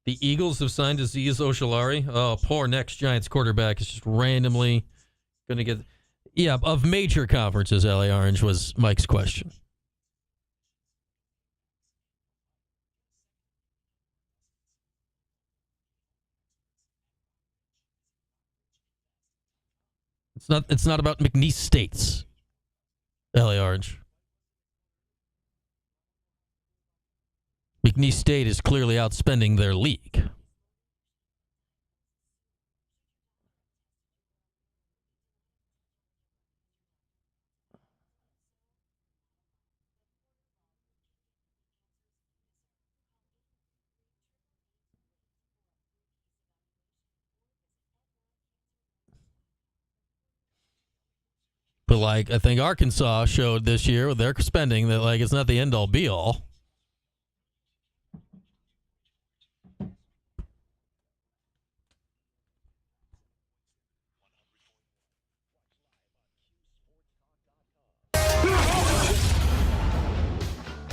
The Eagles have signed Azeez Ojulari. Oh, poor next Giants quarterback is just randomly going to get... Yeah, of major conferences, LA Orange was Mike's question. It's not about McNeese States. LA Orange. McNeese State is clearly outspending their league. But, like, I think Arkansas showed this year with their spending that, like, it's not the end-all, be-all.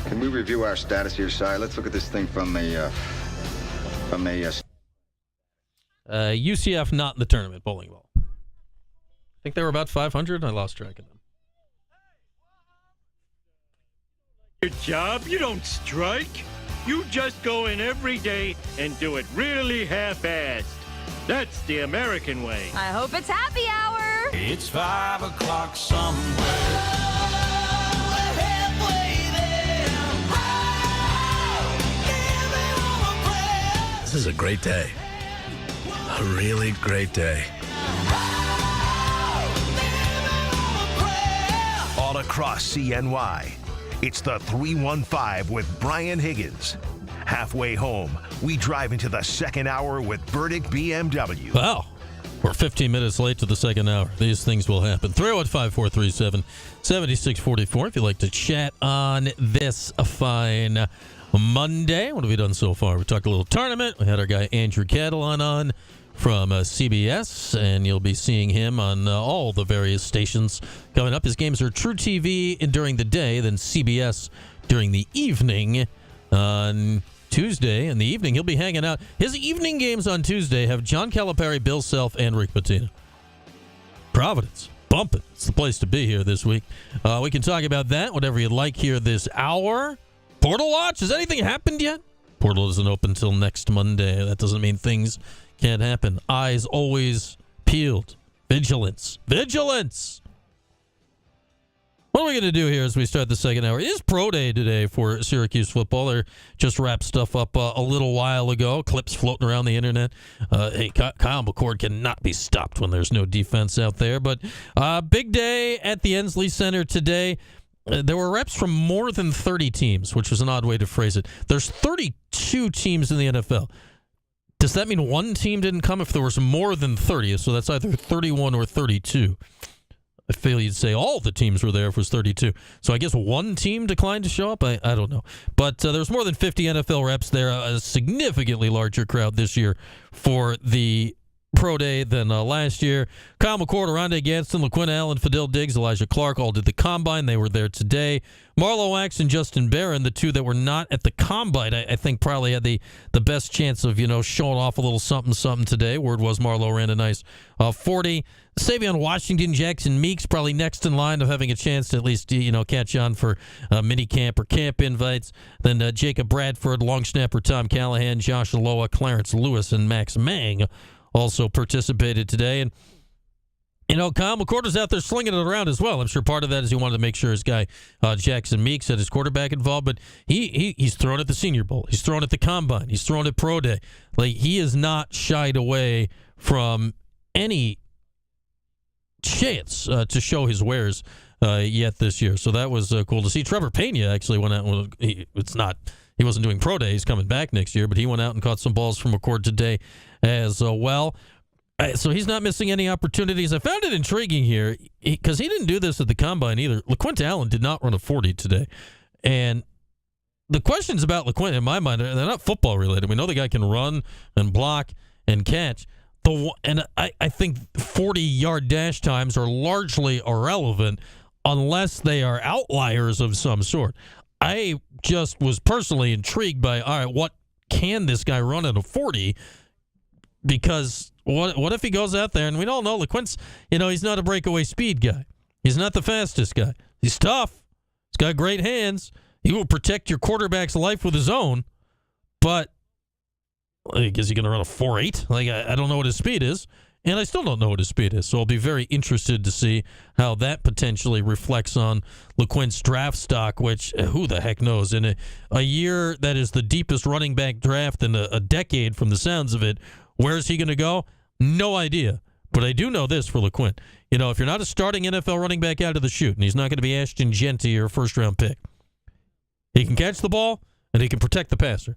Can we review our status here, Si? Let's look at this thing from a UCF not in the tournament, bowling ball. I think they were about 500. I lost track of them. Your job, you don't strike. You just go in every day and do it really half-assed. That's the American way. I hope it's happy hour. It's 5 o'clock somewhere. This is a great day. A really great day. All across CNY, it's the 315 with Brian Higgins. Halfway home, we drive into the second hour with Burdick BMW. Wow. We're 15 minutes late to the second hour. These things will happen. 315-437-7644 if you'd like to chat on this fine Monday. What have we done so far? We talked a little tournament. We had our guy Andrew Catalan on from CBS, and you'll be seeing him on all the various stations coming up. His games are True TV during the day, then CBS during the evening. On Tuesday in the evening, he'll be hanging out. His evening games on Tuesday have John Calipari, Bill Self, and Rick Pitino. Providence. Bumping. It's the place to be here this week. We can talk about that, whatever you'd like here this hour. Portal Watch, has anything happened yet? Portal isn't open until next Monday. That doesn't mean things can't happen. Eyes always peeled. Vigilance. Vigilance! What are we going to do here as we start the second hour? It is Pro Day today for Syracuse football. They just wrapped stuff up a little while ago. Clips floating around the internet. Hey, Kyle McCord cannot be stopped when there's no defense out there. But big day at the Ensley Center today. There were reps from more than 30 teams, which was an odd way to phrase it. There's 32 teams in the NFL. Does that mean one team didn't come if there was more than 30? So that's either 31 or 32. I feel you'd say all the teams were there if it was 32. So I guess one team declined to show up? I don't know. But there's more than 50 NFL reps there, a significantly larger crowd this year for the Pro Day than last year. Kyle McCord, Rondé Gadsden, LaQuinn Allen, Fadil Diggs, Elijah Clark all did the Combine. They were there today. Marlo Wax and Justin Barron, the two that were not at the Combine, I think probably had the best chance of, showing off a little something today. Word was Marlo ran a nice 40. Savion Washington, Jackson Meeks, probably next in line of having a chance to at least, catch on for mini camp or camp invites. Then Jacob Bradford, long snapper Tom Callahan, Josh Aloa, Clarence Lewis, and Max Mang also participated today. And, Kyle McCord was out there slinging it around as well. I'm sure part of that is he wanted to make sure his guy Jackson Meeks had his quarterback involved. But he's thrown at the Senior Bowl. He's thrown at the Combine. He's thrown at Pro Day. Like, he is not shied away from any chance to show his wares yet this year. So that was cool to see. Trevor Pena actually went out. He wasn't doing Pro Day. He's coming back next year, but he went out and caught some balls from McCord today as well. So he's not missing any opportunities. I found it intriguing here because he didn't do this at the Combine either. LaQuint Allen did not run a 40 today. And the questions about LaQuint, in my mind, they're not football related. We know the guy can run and block and catch. And I think 40-yard dash times are largely irrelevant unless they are outliers of some sort. I just was personally intrigued by, all right, what can this guy run at a 40? Because what if he goes out there, and we all know LaQuint's, he's not a breakaway speed guy. He's not the fastest guy. He's tough. He's got great hands. He will protect your quarterback's life with his own. But is he going to run a 4.8? Like, I don't know what his speed is. And I still don't know what his speed is, so I'll be very interested to see how that potentially reflects on LeQuint's draft stock, which who the heck knows. In a year that is the deepest running back draft in a decade from the sounds of it, where is he going to go? No idea. But I do know this for LeQuint. You know, if you're not a starting NFL running back out of the chute, and he's not going to be Ashton Genty or a first-round pick, he can catch the ball, and he can protect the passer.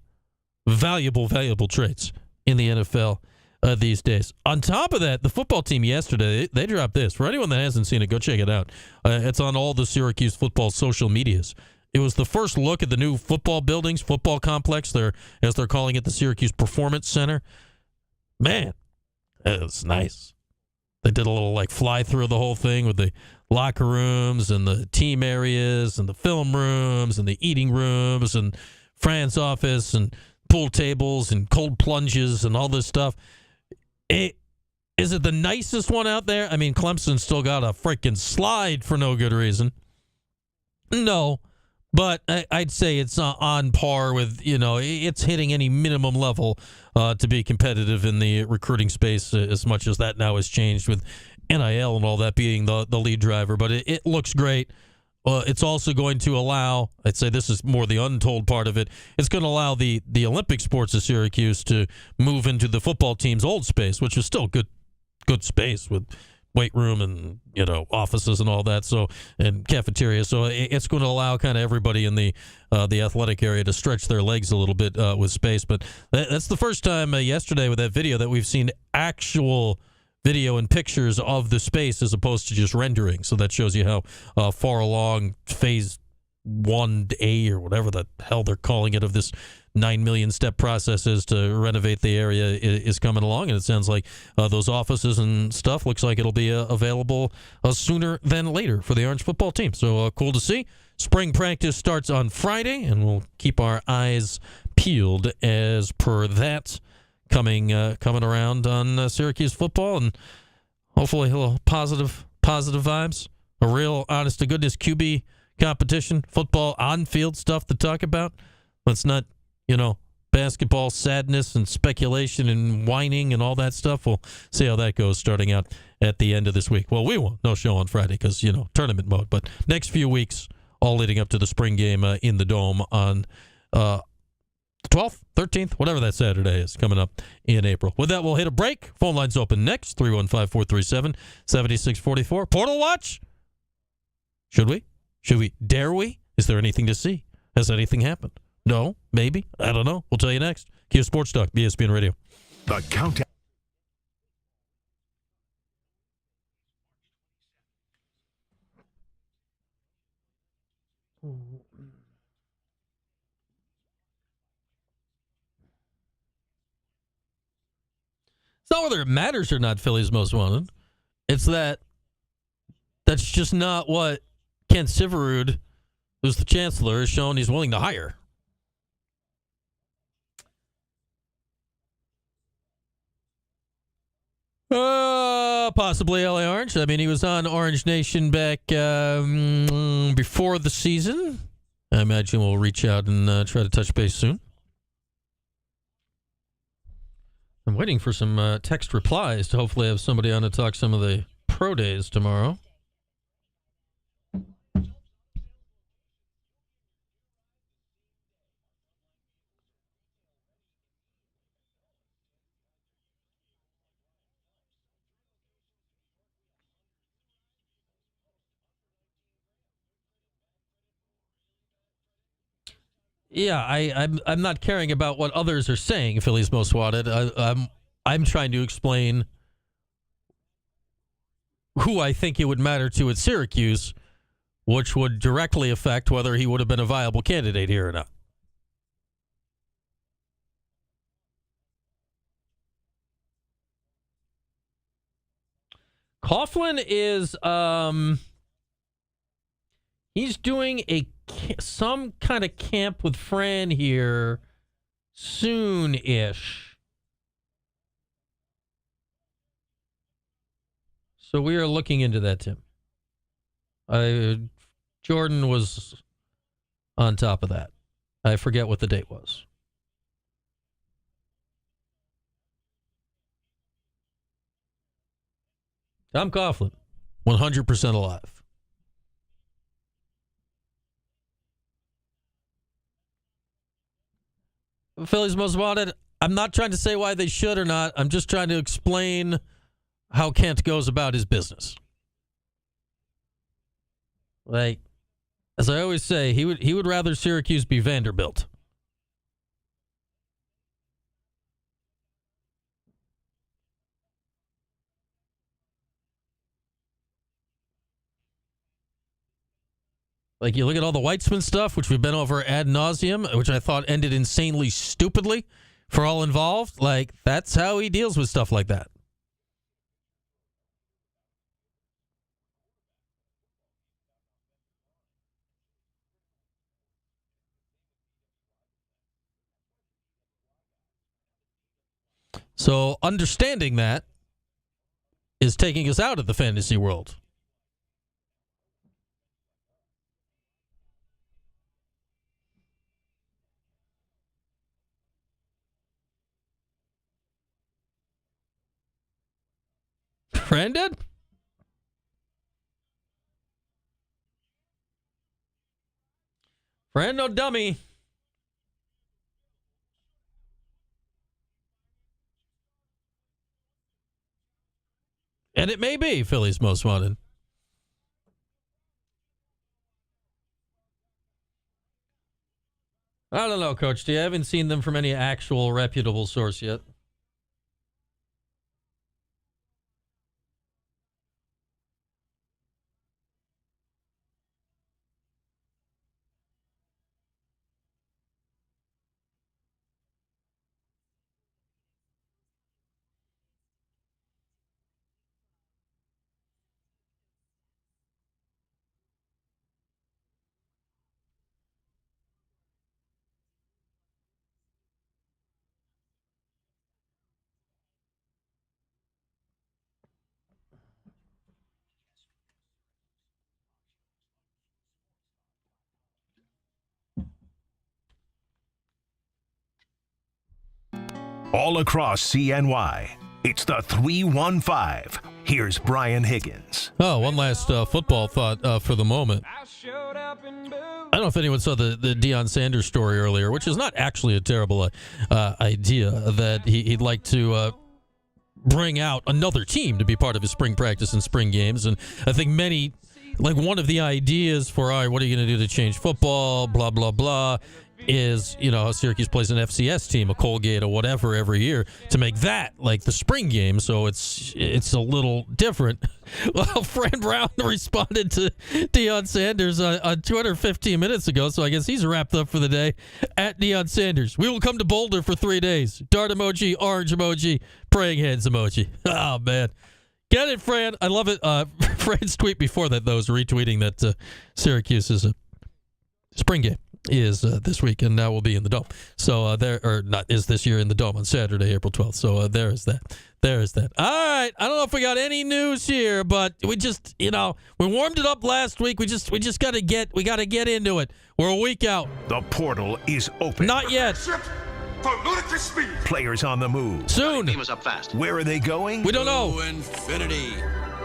Valuable traits in the NFL these days. On top of that, the football team yesterday, they dropped this. For anyone that hasn't seen it, go check it out. It's on all the Syracuse football social medias. It was the first look at the new football buildings, football complex, as they're calling it, the Syracuse Performance Center. Man, it's nice. They did a little fly through the whole thing with the locker rooms and the team areas and the film rooms and the eating rooms and Fran's office and pool tables and cold plunges and all this stuff. Is it the nicest one out there? I mean, Clemson still got a freaking slide for no good reason. No, but I'd say it's on par with, it's hitting any minimum level to be competitive in the recruiting space, as much as that now has changed with NIL and all that being the lead driver. But it looks great. It's also going to allow, I'd say this is more the untold part of it, it's going to allow the Olympic sports of Syracuse to move into the football team's old space, which is still good space with weight room and, offices and all that, so, and cafeteria. So it's going to allow kind of everybody in the athletic area to stretch their legs a little bit with space. But that's the first time yesterday with that video that we've seen actual video and pictures of the space as opposed to just rendering. So that shows you how far along phase 1A or whatever the hell they're calling it of this 9 million step process is to renovate the area is coming along. And it sounds like those offices and stuff looks like it'll be available sooner than later for the Orange football team. So cool to see. Spring practice starts on Friday, and we'll keep our eyes peeled as per that. Coming around on Syracuse football, and hopefully a little positive vibes, a real honest to goodness QB competition, football on-field stuff to talk about. Let's not, basketball sadness and speculation and whining and all that stuff. We'll see how that goes starting out at the end of this week. Well, we won't. No show on Friday because, tournament mode. But next few weeks, all leading up to the spring game in the Dome on 12th, 13th, whatever that Saturday is coming up in April. With that, we'll hit a break. Phone lines open next, 315-437-7644. Portal watch? Should we? Dare we? Is there anything to see? Has anything happened? No? Maybe? I don't know. We'll tell you next. Kia Sports Talk, ESPN Radio. The Countdown. It's not whether it matters or not Philly's most wanted. It's that's just not what Kent Syverud, who's the chancellor, has shown he's willing to hire. Possibly LA Orange. I mean, he was on Orange Nation back before the season. I imagine we'll reach out and try to touch base soon. I'm waiting for some text replies to hopefully have somebody on to talk some of the pro days tomorrow. Yeah, I'm not caring about what others are saying. Philly's most wanted. I'm trying to explain who I think it would matter to at Syracuse, which would directly affect whether he would have been a viable candidate here or not. Coughlin is he's doing some kind of camp with Fran here soon-ish. So we are looking into that, Tim. Jordan was on top of that. I forget what the date was. Tom Coughlin, 100% alive. Phillies Most Wanted, I'm not trying to say why they should or not. I'm just trying to explain how Kent goes about his business. Like, as I always say, he would rather Syracuse be Vanderbilt. Like, you look at all the Weitzman stuff, which we've been over ad nauseum, which I thought ended insanely stupidly for all involved. Like, that's how he deals with stuff like that. So understanding that is taking us out of the fantasy world. Brandon? Friend, no dummy. And it may be Philly's Most Wanted. I don't know, Coach D. I haven't seen them from any actual reputable source yet. All across CNY, it's the 315. Here's Brian Higgins. Oh, one last football thought for the moment. I don't know if anyone saw the Deion Sanders story earlier, which is not actually a terrible idea, that he'd like to bring out another team to be part of his spring practice and spring games. And I think many, like one of the ideas for, all right, what are you going to do to change football, blah, blah, blah, is, you know, Syracuse plays an FCS team, a Colgate or whatever every year, to make that like the spring game, so it's a little different. Well, Fran Brown responded to Deion Sanders on Twitter 15 minutes ago, so I guess he's wrapped up for the day. At Deion Sanders, we will come to Boulder for 3 days. Dart emoji, orange emoji, praying hands emoji. Oh, man. Get it, Fran. I love it. Fran's tweet before that, though, was retweeting that Syracuse is a spring game. Is this week, and now will be in the Dome. So is this year in the Dome on Saturday, April 12th. So there is that. There is that. All right. I don't know if we got any news here, but we just, we warmed it up last week. We just got to get into it. We're a week out. The portal is open. Not yet. For ludicrous speed. Players on the move. Soon. Game is up fast. Where are they going? We don't know. To infinity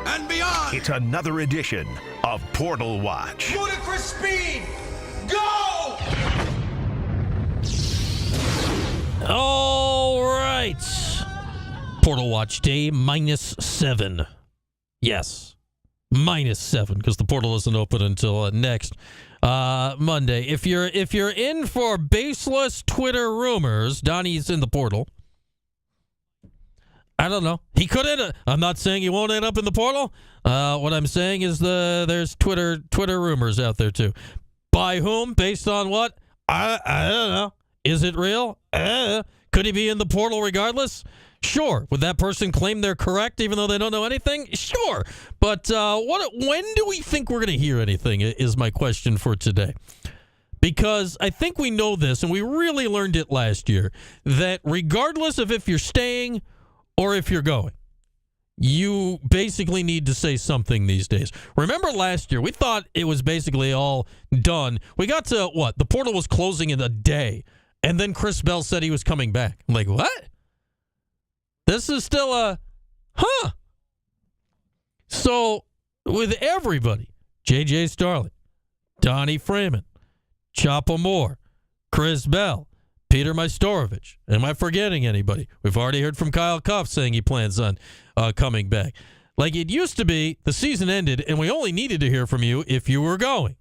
and beyond. It's another edition of Portal Watch. Ludicrous speed. Go! All right. Portal Watch Day -7. Yes. -7 because the portal isn't open until next Monday. If you're in for baseless Twitter rumors, Donnie's in the portal. I don't know. He could end up. I'm not saying he won't end up in the portal. What I'm saying is there's Twitter rumors out there too. By whom? Based on what? I don't know. Is it real? Could he be in the portal regardless? Sure. Would that person claim they're correct even though they don't know anything? Sure. But when do we think we're going to hear anything is my question for today. Because I think we know this, and we really learned it last year, that regardless of if you're staying or if you're going, you basically need to say something these days. Remember last year, we thought it was basically all done. We got to, the portal was closing in a day, and then Chris Bell said he was coming back. I'm like, what? This is still So with everybody, J.J. Starling, Donnie Freeman, Choppa Moore, Chris Bell, Peter Majstorovic. Am I forgetting anybody? We've already heard from Kyle Koff saying he plans on coming back. Like it used to be, the season ended, and we only needed to hear from you if you were going.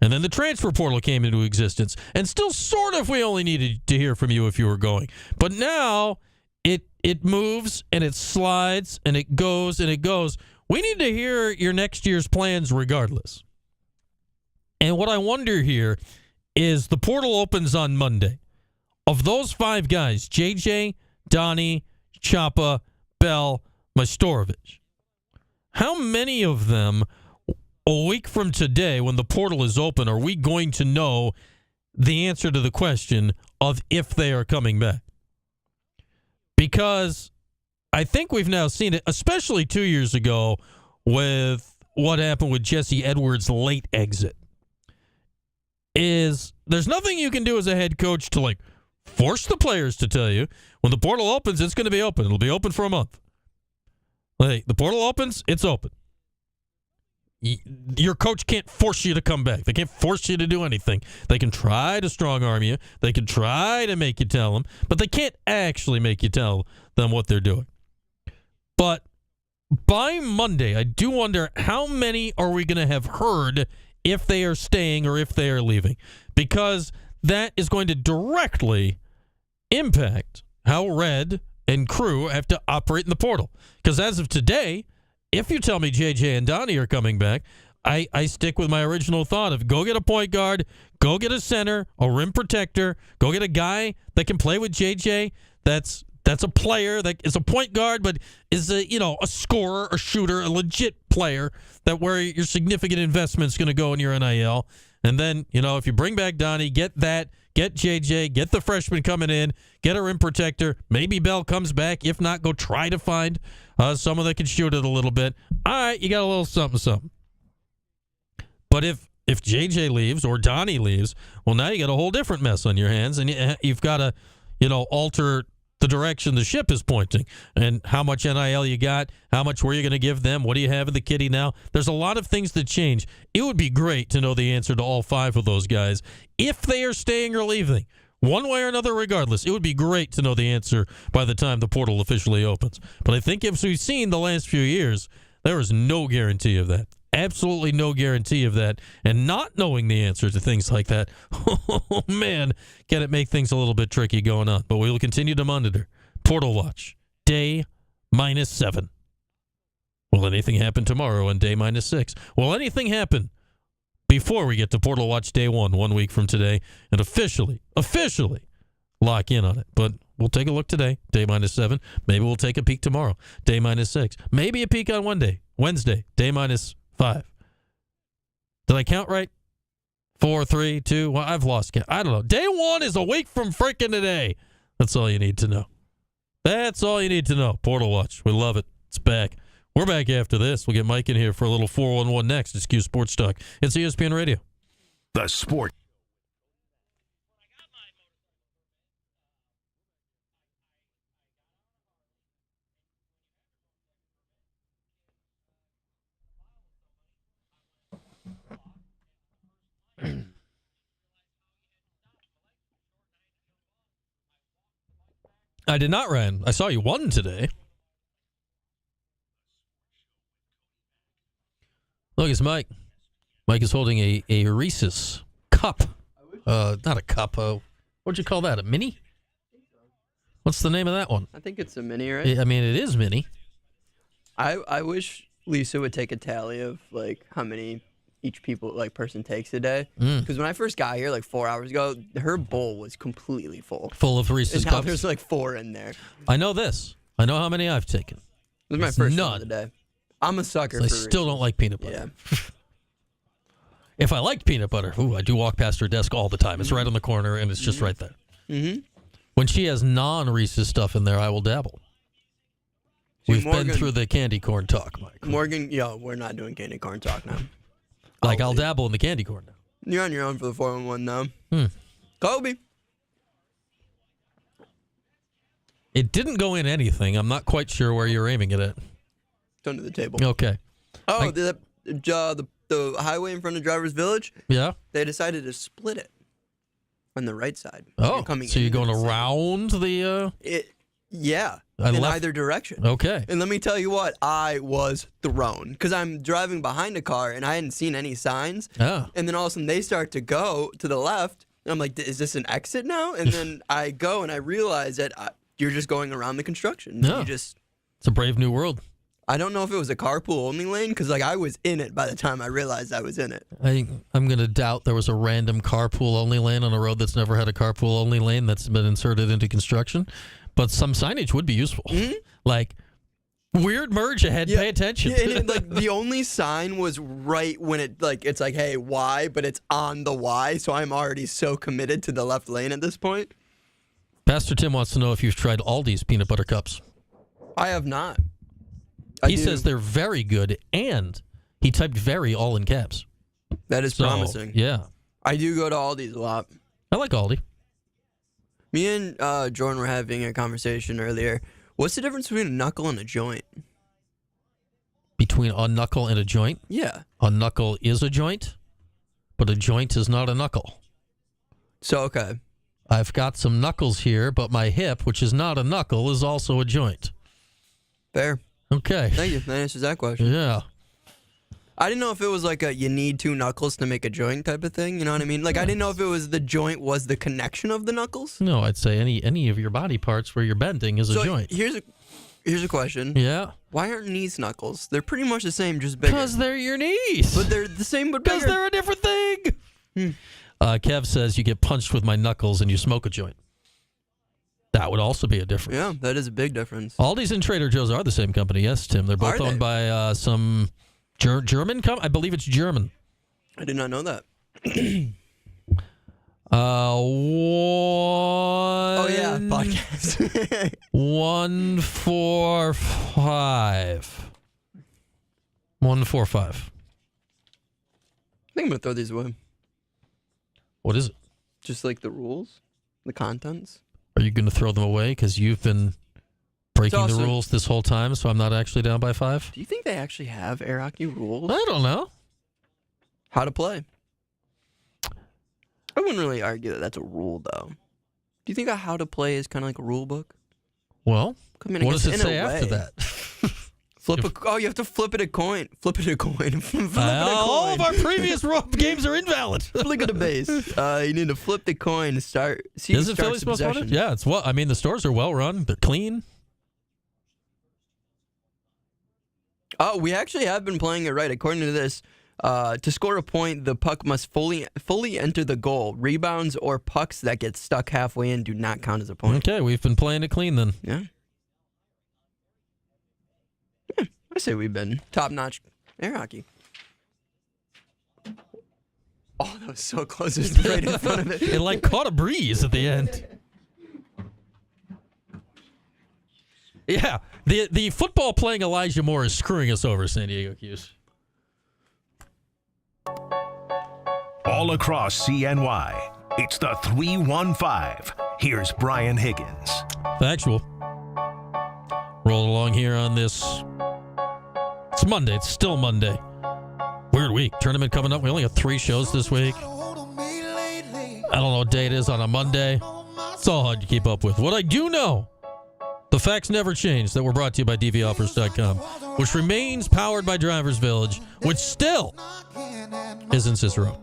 And then the transfer portal came into existence, and still sort of we only needed to hear from you if you were going. But now it moves, and it slides, and it goes, and it goes. We need to hear your next year's plans regardless. And what I wonder here is the portal opens on Monday. Of those 5 guys, JJ, Donnie, Choppa, Bell, Majstorovic, how many of them a week from today when the portal is open are we going to know the answer to the question of if they are coming back? Because I think we've now seen it, especially 2 years ago with what happened with Jesse Edwards' late exit, is there's nothing you can do as a head coach to like force the players to tell you when the portal opens, it's going to be open. It'll be open for a month. Like the portal opens, it's open. Your coach can't force you to come back. They can't force you to do anything. They can try to strong arm you. They can try to make you tell them, but they can't actually make you tell them what they're doing. But by Monday, I do wonder how many are we going to have heard if they are staying or if they are leaving, because that is going to directly impact how Red and crew have to operate in the portal. Because as of today, if you tell me JJ and Donnie are coming back, I stick with my original thought of go get a point guard, go get a center, a rim protector, go get a guy that can play with JJ. That's a player that is a point guard, but is a scorer, a shooter, a legit player that where your significant investment is going to go in your NIL. And then, if you bring back Donnie, get JJ, get the freshman coming in, get a rim protector. Maybe Bell comes back. If not, go try to find someone that can shoot it a little bit. All right, you got a little something. But if JJ leaves or Donnie leaves, well, now you got a whole different mess on your hands, and you've got to, alter the direction the ship is pointing and how much NIL you got, how much were you going to give them, what do you have in the kitty now? There's a lot of things that change. It would be great to know the answer to all 5 of those guys if they are staying or leaving. One way or another, regardless, it would be great to know the answer by the time the portal officially opens. But I think if we've seen the last few years, there is no guarantee of that. Absolutely no guarantee of that. And not knowing the answer to things like that, oh, man, can it make things a little bit tricky going on. But we will continue to monitor. Portal Watch, day -7. Will anything happen tomorrow on day -6? Will anything happen before we get to Portal Watch day 1 week from today, and officially lock in on it? But we'll take a look today, day -7. Maybe we'll take a peek tomorrow, day -6. Maybe a peek on Wednesday, day -5. Did I count right? 4, 3, 2, 1. I've lost count. I don't know. Day 1 is a week from freaking today. That's all you need to know. That's all you need to know. Portal Watch. We love it. It's back. We're back after this. We'll get Mike in here for a little 411 next. It's Q Sports Talk. It's ESPN Radio. The Sport. I did not, Ryan. I saw you won today. Look, it's Mike. Mike is holding a Reese's cup. Not a cup. What'd you call that? A mini? What's the name of that one? I think it's a mini, right? I mean, it is mini. I wish Lisa would take a tally of like how many each person takes a day. Because when I first got here 4 hours ago, her bowl was completely full. Full of Reese's and now cups? there's 4 in there. I know this. I know how many I've taken. This is my first one of the day. I'm a sucker for I still don't like peanut butter. Yeah. If I liked peanut butter, I do walk past her desk all the time. It's right on the corner, and it's just right there. Mm-hmm. When she has non-Reese's stuff in there, I will dabble. We've been through the candy corn talk, Mike. Morgan, we're not doing candy corn talk now. I'll dabble in the candy corn now. You're on your own for the 4-1 now. Kobe. It didn't go in anything. I'm not quite sure where you're aiming it at. It's under the table. Okay. Oh, the highway in front of Drivers Village? Yeah. They decided to split it on the right side. Oh, so you're going around the... Yeah, in either direction. Okay. And let me tell you what, I was thrown. Because I'm driving behind a car, and I hadn't seen any signs. Oh. And then all of a sudden, they start to go to the left. And I'm like, is this an exit now? And then I go, and I realize that you're just going around the construction. No. It's a brave new world. I don't know if it was a carpool-only lane, because I was in it by the time I realized I was in it. I'm going to doubt there was a random carpool-only lane on a road that's never had a carpool-only lane that's been inserted into construction. But some signage would be useful. Mm-hmm. Like, weird merge ahead, pay attention. Yeah, and the only sign was right when it's like, hey, Y, but it's on the Y, so I'm already so committed to the left lane at this point. Pastor Tim wants to know if you've tried Aldi's peanut butter cups. I have not. He says they're very good, and he typed very all in caps. That is promising. Yeah. I do go to Aldi's a lot. I like Aldi. Me and Jordan were having a conversation earlier. What's the difference between a knuckle and a joint? Between a knuckle and a joint? Yeah. A knuckle is a joint, but a joint is not a knuckle. So, okay. I've got some knuckles here, but my hip, which is not a knuckle, is also a joint. Fair. Okay. Thank you. That answers that question. Yeah. I didn't know if it was like you need two knuckles to make a joint type of thing. You know what I mean? Like, I didn't know if it was the joint was the connection of the knuckles. No, I'd say any of your body parts where you're bending is a joint. Here's a question. Yeah. Why aren't knees knuckles? They're pretty much the same, just bigger. Because they're your knees. But they're the same, but bigger. Because they're a different thing. Kev says you get punched with my knuckles and you smoke a joint. That would also be a difference. Yeah, that is a big difference. Aldi's and Trader Joe's are the same company. Yes, Tim. They're both owned by some German company. I believe it's German. I did not know that. Oh yeah, podcast. 145. 145. I think I'm gonna throw these away. What is it? Just like the rules, the contents. Are you going to throw them away because you've been breaking the rules this whole time, so I'm not actually down by 5? Do you think they actually have air hockey rules? I don't know. How to play. I wouldn't really argue that that's a rule, though. Do you think how to play is kind of like a rule book? Well, what does it say after that? You have to flip it a coin. Flip it a coin. All of our previous games are invalid. Flick of the base. You need to flip the coin to start. Is it Philly's most wanted? Yeah, it's well. I mean, the stores are well run. They're clean. Oh, we actually have been playing it right. According to this, to score a point, the puck must fully enter the goal. Rebounds or pucks that get stuck halfway in do not count as a point. Okay, we've been playing it clean then. Yeah. I say we've been top-notch air hockey. Oh, that was so close. It was right in front of it. It caught a breeze at the end. Yeah, the football playing Elijah Moore is screwing us over, San Diego Q's. All across CNY, it's the 315. Here's Brian Higgins. Factual. Rolling along here on this. It's Monday. It's still Monday. Weird week. Tournament coming up. We only got 3 shows this week. I don't know what day it is on a Monday. It's all hard to keep up with. What I do know, the facts never change, that we're brought to you by DVOffers.com, which remains powered by Drivers Village, which still is in Cicero.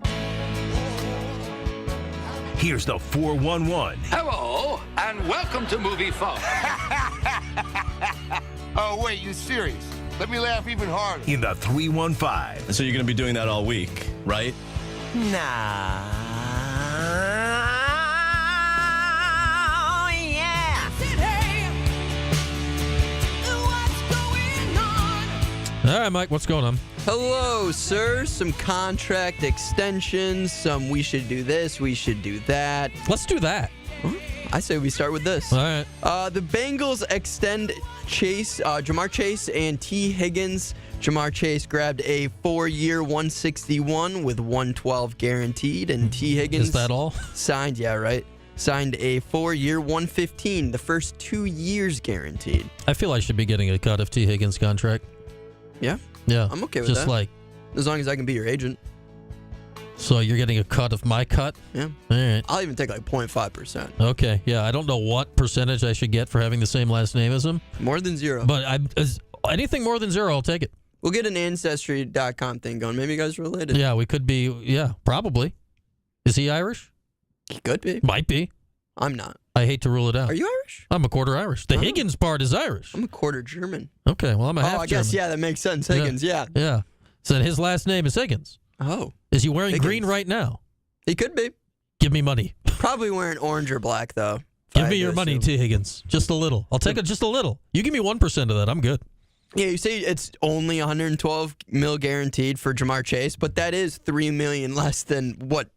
Here's the 411. Hello, and welcome to Movie Phone. Oh, wait, you serious? Let me laugh even harder. In the 315. So you're going to be doing that all week, right? Nah. All right, Mike, what's going on? Hello, sir. Some contract extensions. Some we should do this, we should do that. Let's do that. I say we start with this. All right. The Bengals extend Jamar Chase and T. Higgins. Jamar Chase grabbed a 4-year $161 with $112 guaranteed, and T. Higgins. Is that all? Signed, yeah, right. Signed a 4-year $115, the first 2 years guaranteed. I feel I should be getting a cut of T. Higgins' contract. Yeah. Yeah. I'm okay with just that. Like, as long as I can be your agent. So you're getting a cut of my cut? Yeah. All right. I'll even take like 0.5%. Okay. Yeah. I don't know what percentage I should get for having the same last name as him. More than 0. But anything more than 0, I'll take it. We'll get an Ancestry.com thing going. Maybe you guys are related. Yeah, we could be. Yeah, probably. Is he Irish? He could be. Might be. I'm not. I hate to rule it out. Are you Irish? I'm a quarter Irish. The Higgins part is Irish. I'm a quarter German. Okay, well, I'm a half German. I guess, yeah, that makes sense. Higgins, yeah. Yeah. So his last name is Higgins. Oh. Is he wearing Higgins. green right now? He could be. Give me money. Probably wearing orange or black, though. Give me your money, T. Higgins. Just a little. I'll take it just a little. You give me 1% of that. I'm good. Yeah, you say it's only $112 million guaranteed for Jamar Chase, but that is $3 million less than what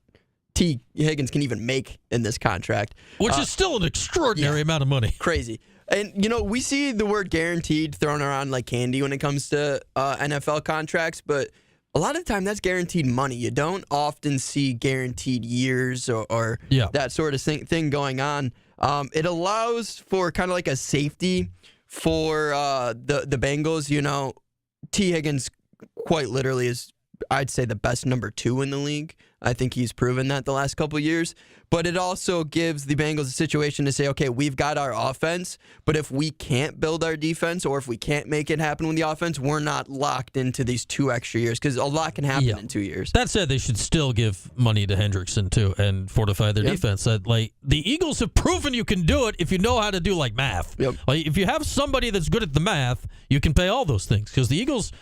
T. Higgins can even make in this contract. Which is still an extraordinary amount of money. Crazy. And, we see the word guaranteed thrown around like candy when it comes to NFL contracts, but a lot of the time that's guaranteed money. You don't often see guaranteed years or that sort of thing going on. It allows for kind of like a safety for the Bengals. T. Higgins quite literally is, I'd say, the best number 2 in the league. I think he's proven that the last couple of years. But it also gives the Bengals a situation to say, okay, we've got our offense, but if we can't build our defense or if we can't make it happen with the offense, we're not locked into these 2 extra years because a lot can happen in 2 years. That said, they should still give money to Hendrickson, too, and fortify their defense. The Eagles have proven you can do it if you know how to do, math. Yep. If you have somebody that's good at the math, you can pay all those things because the Eagles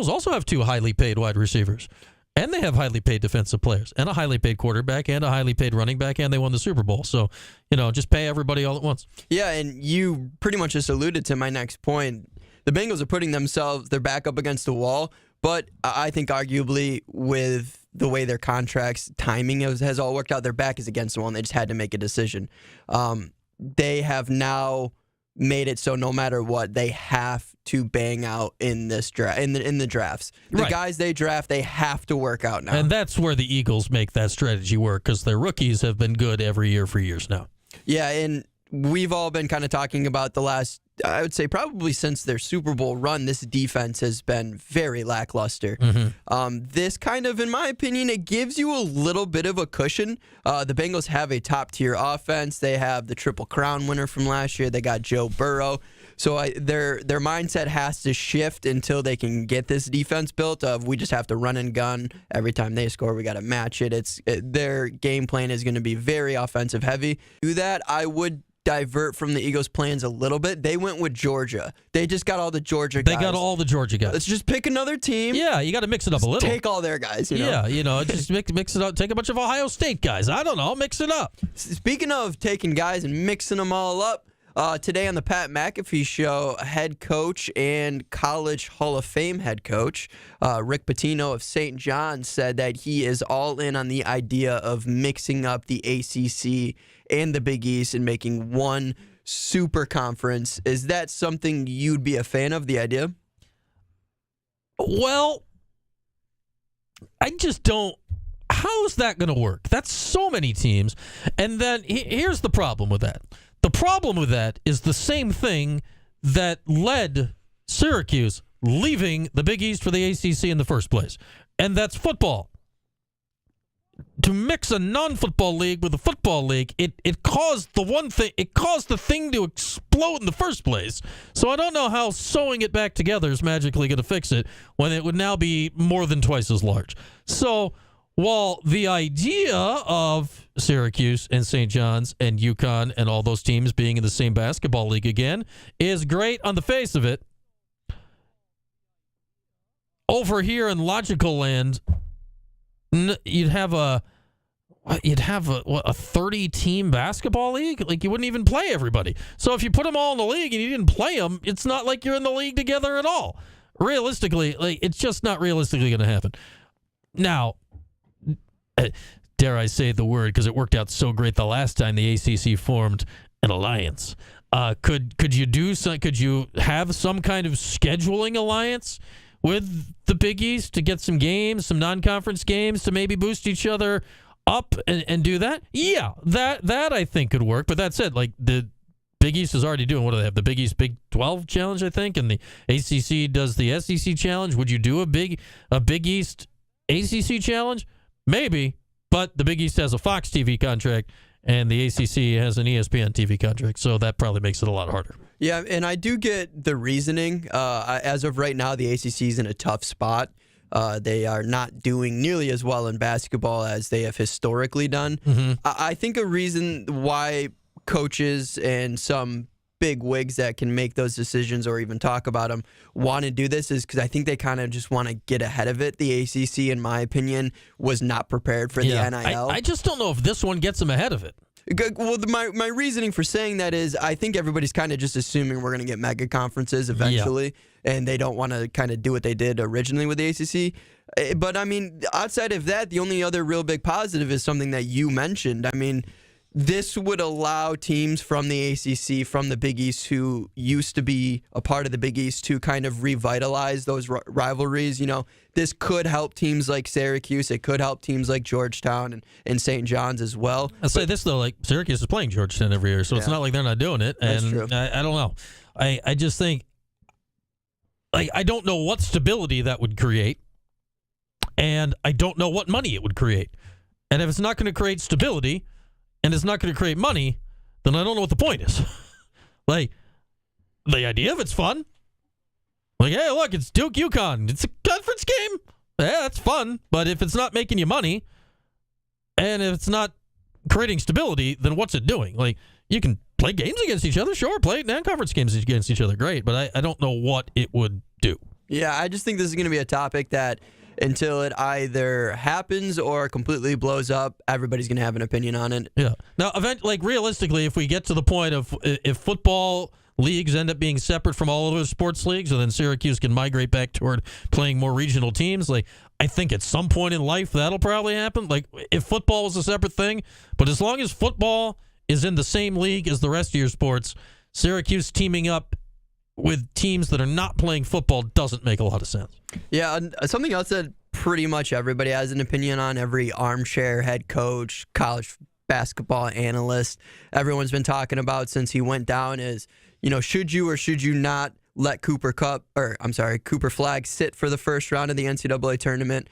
also have 2 highly paid wide receivers. And they have highly paid defensive players and a highly paid quarterback and a highly paid running back, and they won the Super Bowl. So, just pay everybody all at once. Yeah, and you pretty much just alluded to my next point. The Bengals are putting their back up against the wall, but I think arguably with the way their contracts timing has all worked out, their back is against the wall, and they just had to make a decision. They have now made it so no matter what, they have to bang out in this draft in the drafts. The guys they draft, they have to work out now. And that's where the Eagles make that strategy work because their rookies have been good every year for years now. Yeah, and we've all been kind of talking about the last, I would say probably since their Super Bowl run, this defense has been very lackluster. Mm-hmm. This kind of, in my opinion, it gives you a little bit of a cushion. The Bengals have a top-tier offense. They have the Triple Crown winner from last year. They got Joe Burrow. So their mindset has to shift until they can get this defense built of we just have to run and gun. Every time they score, we got to match it. Their game plan is going to be very offensive heavy. Do that, I would divert from the Eagles' plans a little bit. They went with Georgia. They just got all the Georgia guys. They got all the Georgia guys. Let's just pick another team. Yeah, you got to mix it up a little. Take all their guys. Yeah, just mix it up. Take a bunch of Ohio State guys. I don't know. Mix it up. Speaking of taking guys and mixing them all up, today on the Pat McAfee Show, head coach and College Hall of Fame head coach Rick Pitino of St. John's said that he is all in on the idea of mixing up the ACC and the Big East and making one super conference. Is that something you'd be a fan of, the idea? Well, I just don't. How is that going to work? That's so many teams. And then here's the problem with that. The problem with that is the same thing that led Syracuse leaving the Big East for the ACC in the first place, and that's football. To mix a non-football league with a football league, it caused the thing to explode in the first place. So I don't know how sewing it back together is magically going to fix it when it would now be more than twice as large. So while the idea of Syracuse and St. John's and UConn and all those teams being in the same basketball league again is great on the face of it, over here in logical land, you'd have a 30-team basketball league? Like, you wouldn't even play everybody. So if you put them all in the league and you didn't play them, it's not like you're in the league together at all. Realistically, it's just not realistically going to happen. Now, dare I say the word, because it worked out so great the last time the ACC formed an alliance. Could you have some kind of scheduling alliance with the Big East to get some games, some non-conference games to maybe boost each other up and do that? Yeah, that I think could work. But that said, the Big East is already doing, what do they have? The Big East Big 12 Challenge, I think, and the ACC does the SEC Challenge. Would you do a Big East ACC Challenge? Maybe, but the Big East has a Fox TV contract, and the ACC has an ESPN TV contract, so that probably makes it a lot harder. Yeah, and I do get the reasoning. As of right now, the ACC is in a tough spot. They are not doing nearly as well in basketball as they have historically done. Mm-hmm. I think a reason why coaches and some big wigs that can make those decisions or even talk about them want to do this is because I think they kind of just want to get ahead of it. The ACC, in my opinion, was not prepared for the NIL. I just don't know if this one gets them ahead of it. Well, my reasoning for saying that is I think everybody's kind of just assuming we're going to get mega conferences eventually, and they don't want to kind of do what they did originally with the ACC. But, I mean, outside of that, the only other real big positive is something that you mentioned. I mean, this would allow teams from the ACC, from the Big East, who used to be a part of the Big East, to kind of revitalize those rivalries. You know, this could help teams like Syracuse. It could help teams like Georgetown and St. John's as well. I'll say this, though, like Syracuse is playing Georgetown every year, so it's not like they're not doing it. That's and true. I don't know. I just think, like, I don't know what stability that would create, and I don't know what money it would create. And if it's not going to create stability, and it's not going to create money, then I don't know what the point is. Like, the idea of it's fun. Like, hey, look, it's Duke UConn. It's a conference game. Yeah, that's fun. But if it's not making you money, and if it's not creating stability, then what's it doing? Like, you can play games against each other, sure. Play non-conference games against each other, great. But I don't know what it would do. Yeah, I just think this is going to be a topic that until it either happens or completely blows up, everybody's going to have an opinion on it. Yeah. Now, realistically, if we get to the point of if football leagues end up being separate from all other sports leagues, and then Syracuse can migrate back toward playing more regional teams, like, I think at some point in life that'll probably happen. Like, if football was a separate thing, but as long as football is in the same league as the rest of your sports, Syracuse teaming up with teams that are not playing football doesn't make a lot of sense. Yeah, something else that pretty much everybody has an opinion on, every armchair head coach, college basketball analyst, everyone's been talking about since he went down is, you know, should you or should you not let Cooper Flag sit for the first round of the NCAA tournament?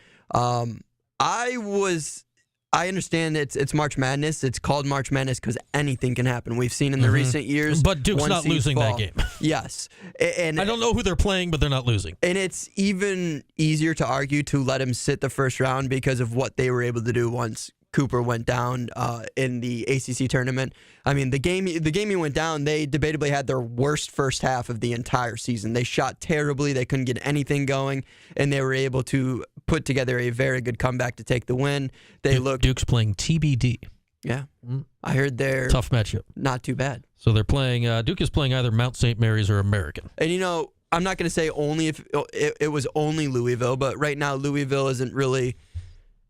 I understand it's March Madness. It's called March Madness because anything can happen. We've seen in the recent years. But Duke's not losing that game. Yes. And I don't know who they're playing, but they're not losing. And it's even easier to argue to let him sit the first round because of what they were able to do once Cooper went down in the ACC tournament. I mean, the game he went down, they debatably had their worst first half of the entire season. They shot terribly. They couldn't get anything going, and they were able to put together a very good comeback to take the win. Duke's playing TBD. Yeah. I heard they're tough matchup. Not too bad. So they're playing, Duke is playing either Mount St. Mary's or American. And, you know, I'm not going to say only if it was only Louisville, but right now Louisville isn't really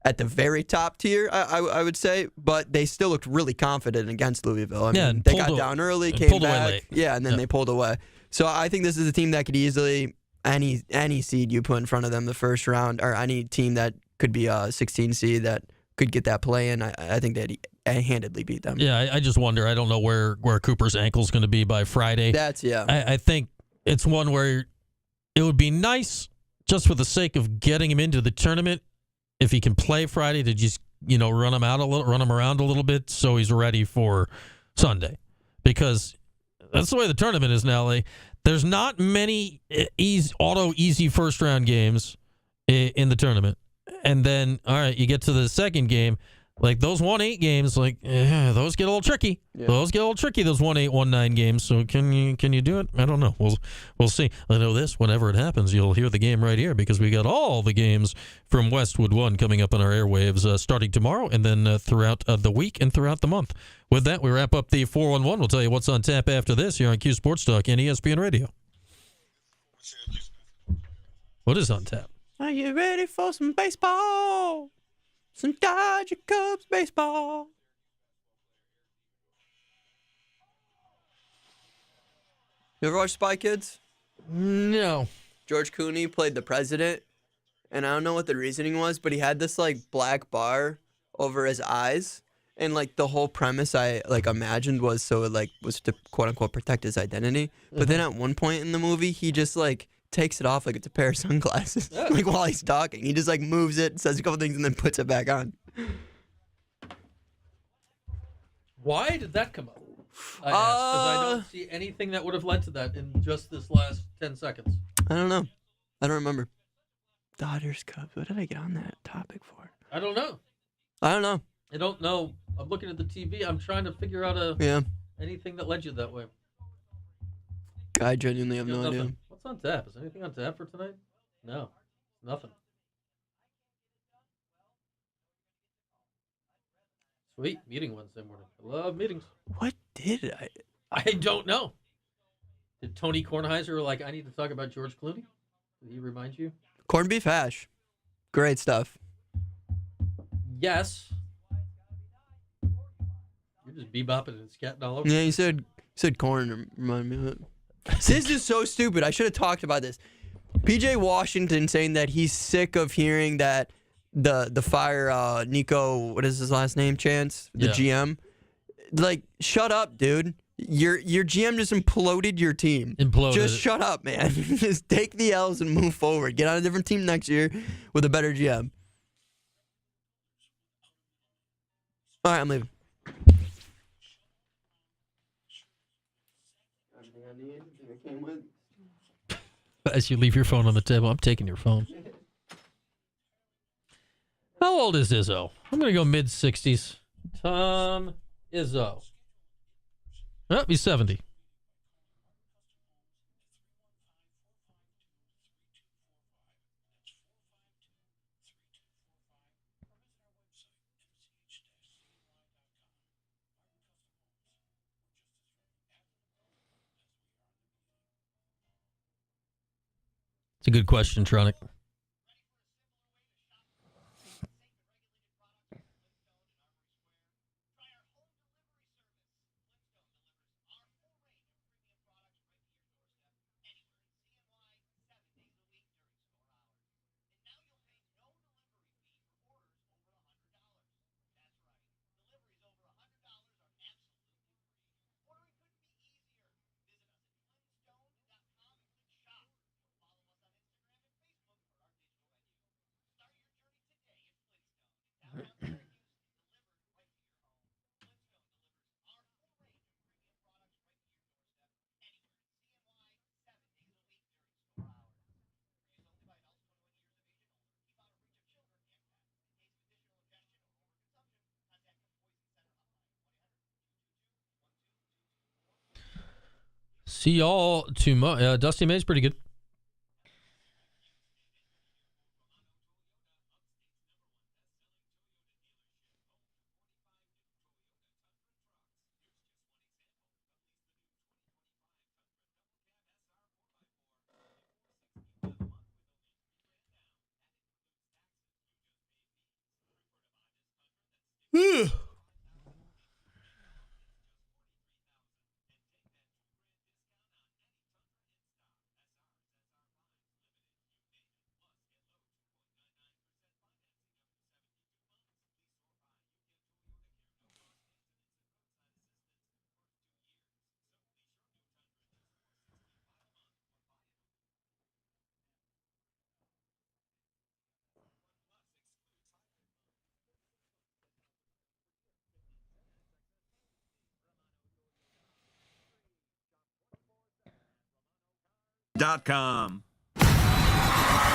at the very top tier, I would say, but they still looked really confident against Louisville. I mean, they got down early, came back, and then they pulled away. So I think this is a team that could easily, any seed you put in front of them the first round, or any team that could be a 16 seed that could get that play in, I think they'd handedly beat them. Yeah, I just wonder. I don't know where Cooper's ankle's going to be by Friday. I think it's one where it would be nice, just for the sake of getting him into the tournament, if he can play Friday, to just, you know, run him around a little bit so he's ready for Sunday. Because that's the way the tournament is now. There's not many easy first round games in the tournament. And then, all right, you get to the second game. Like, those 1-8 games, those get a little tricky. Yeah. Those get a little tricky, those 1-8, 1-9 games. So can you do it? I don't know. We'll see. I know this. Whenever it happens, you'll hear the game right here, because we got all the games from Westwood 1 coming up on our airwaves starting tomorrow, and then throughout the week and throughout the month. With that, we wrap up the 411. We'll tell you what's on tap after this here on Q Sports Talk and ESPN Radio. What is on tap? Are you ready for some baseball? Some Dodger Cubs baseball. You ever watch Spy Kids? No. George Clooney played the president, and I don't know what the reasoning was, but he had this, like, black bar over his eyes, And like the whole premise I like imagined was so it like was to quote unquote protect his identity. But then at one point in the movie, he just like takes it off like it's a pair of sunglasses. Like while he's talking, he just like moves it, says a couple things, and then puts it back on. Why did that come up? I asked, 'cause I don't see anything that would have led to that in just this last 10 seconds. I don't know. I don't remember. Dodgers, Cubs. What did I get on that topic for? I don't know. I don't know. I don't know. I'm looking at the TV. I'm trying to figure out anything that led you that way. I genuinely have no idea. What's on tap? Is anything on tap for tonight? No. Nothing. Sweet. Meeting Wednesday morning. I love meetings. What did I? I don't know. Did Tony Kornheiser like, I need to talk about George Clooney? Did he remind you? Corned beef hash. Great stuff. Yes. You're just bebopping and scatting all over. Yeah, you said corn. Remind me of it. This is so stupid. I should have talked about this. PJ Washington saying that he's sick of hearing that the fire Nico, what is his last name? Chance, the GM. Like, shut up, dude. Your GM just imploded your team. Just shut up, man. Just take the L's and move forward. Get on a different team next year with a better GM. All right, I'm leaving. As you leave your phone on the table, I'm taking your phone. How old is Izzo? I'm going to go mid-60s. Tom Izzo. Oh, he's 70. It's a good question, Tronic. See y'all tomorrow. Dusty May's pretty good. .com.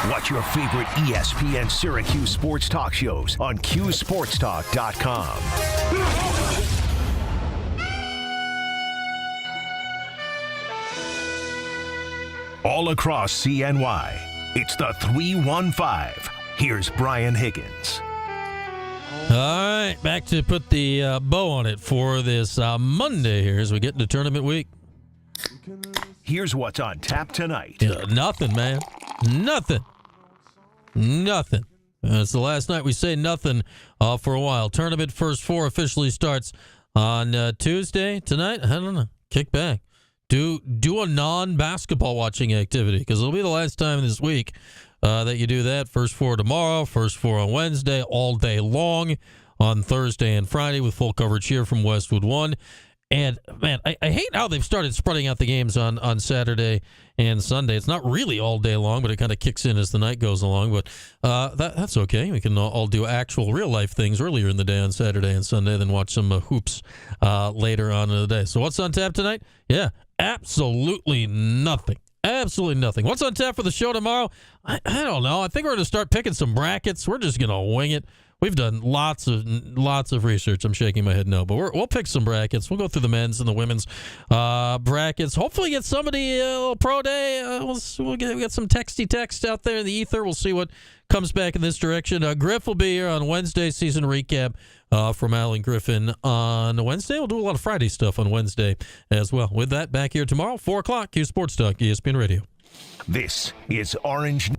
Watch your favorite ESPN Syracuse sports talk shows on QSportsTalk.com. All across CNY, it's the 315. Here's Brian Higgins. All right, back to put the bow on it for this Monday here as we get into tournament week. Here's what's on tap tonight. Nothing, man. Nothing. It's the last night we say nothing for a while. Tournament first four officially starts on Tuesday. Tonight, I don't know. Kick back. Do a non-basketball watching activity because it'll be the last time this week that you do that. First four tomorrow, first four on Wednesday, all day long. on Thursday and Friday with full coverage here from Westwood One. And, man, I hate how they've started spreading out the games on Saturday and Sunday. It's not really all day long, but it kind of kicks in as the night goes along. But that's okay. We can all do actual real-life things earlier in the day on Saturday and Sunday, then watch some hoops later on in the day. So what's on tap tonight? Yeah, absolutely nothing. Absolutely nothing. What's on tap for the show tomorrow? I don't know. I think we're going to start picking some brackets. We're just going to wing it. We've done lots of research. I'm shaking my head no, but we'll pick some brackets. We'll go through the men's and the women's brackets. Hopefully get somebody a little pro day. We'll get some texty text out there in the ether. We'll see what comes back in this direction. Griff will be here on Wednesday, season recap from Alan Griffin on Wednesday. We'll do a lot of Friday stuff on Wednesday as well. With that, back here tomorrow, 4 o'clock, Q Sports Talk, ESPN Radio. This is Orange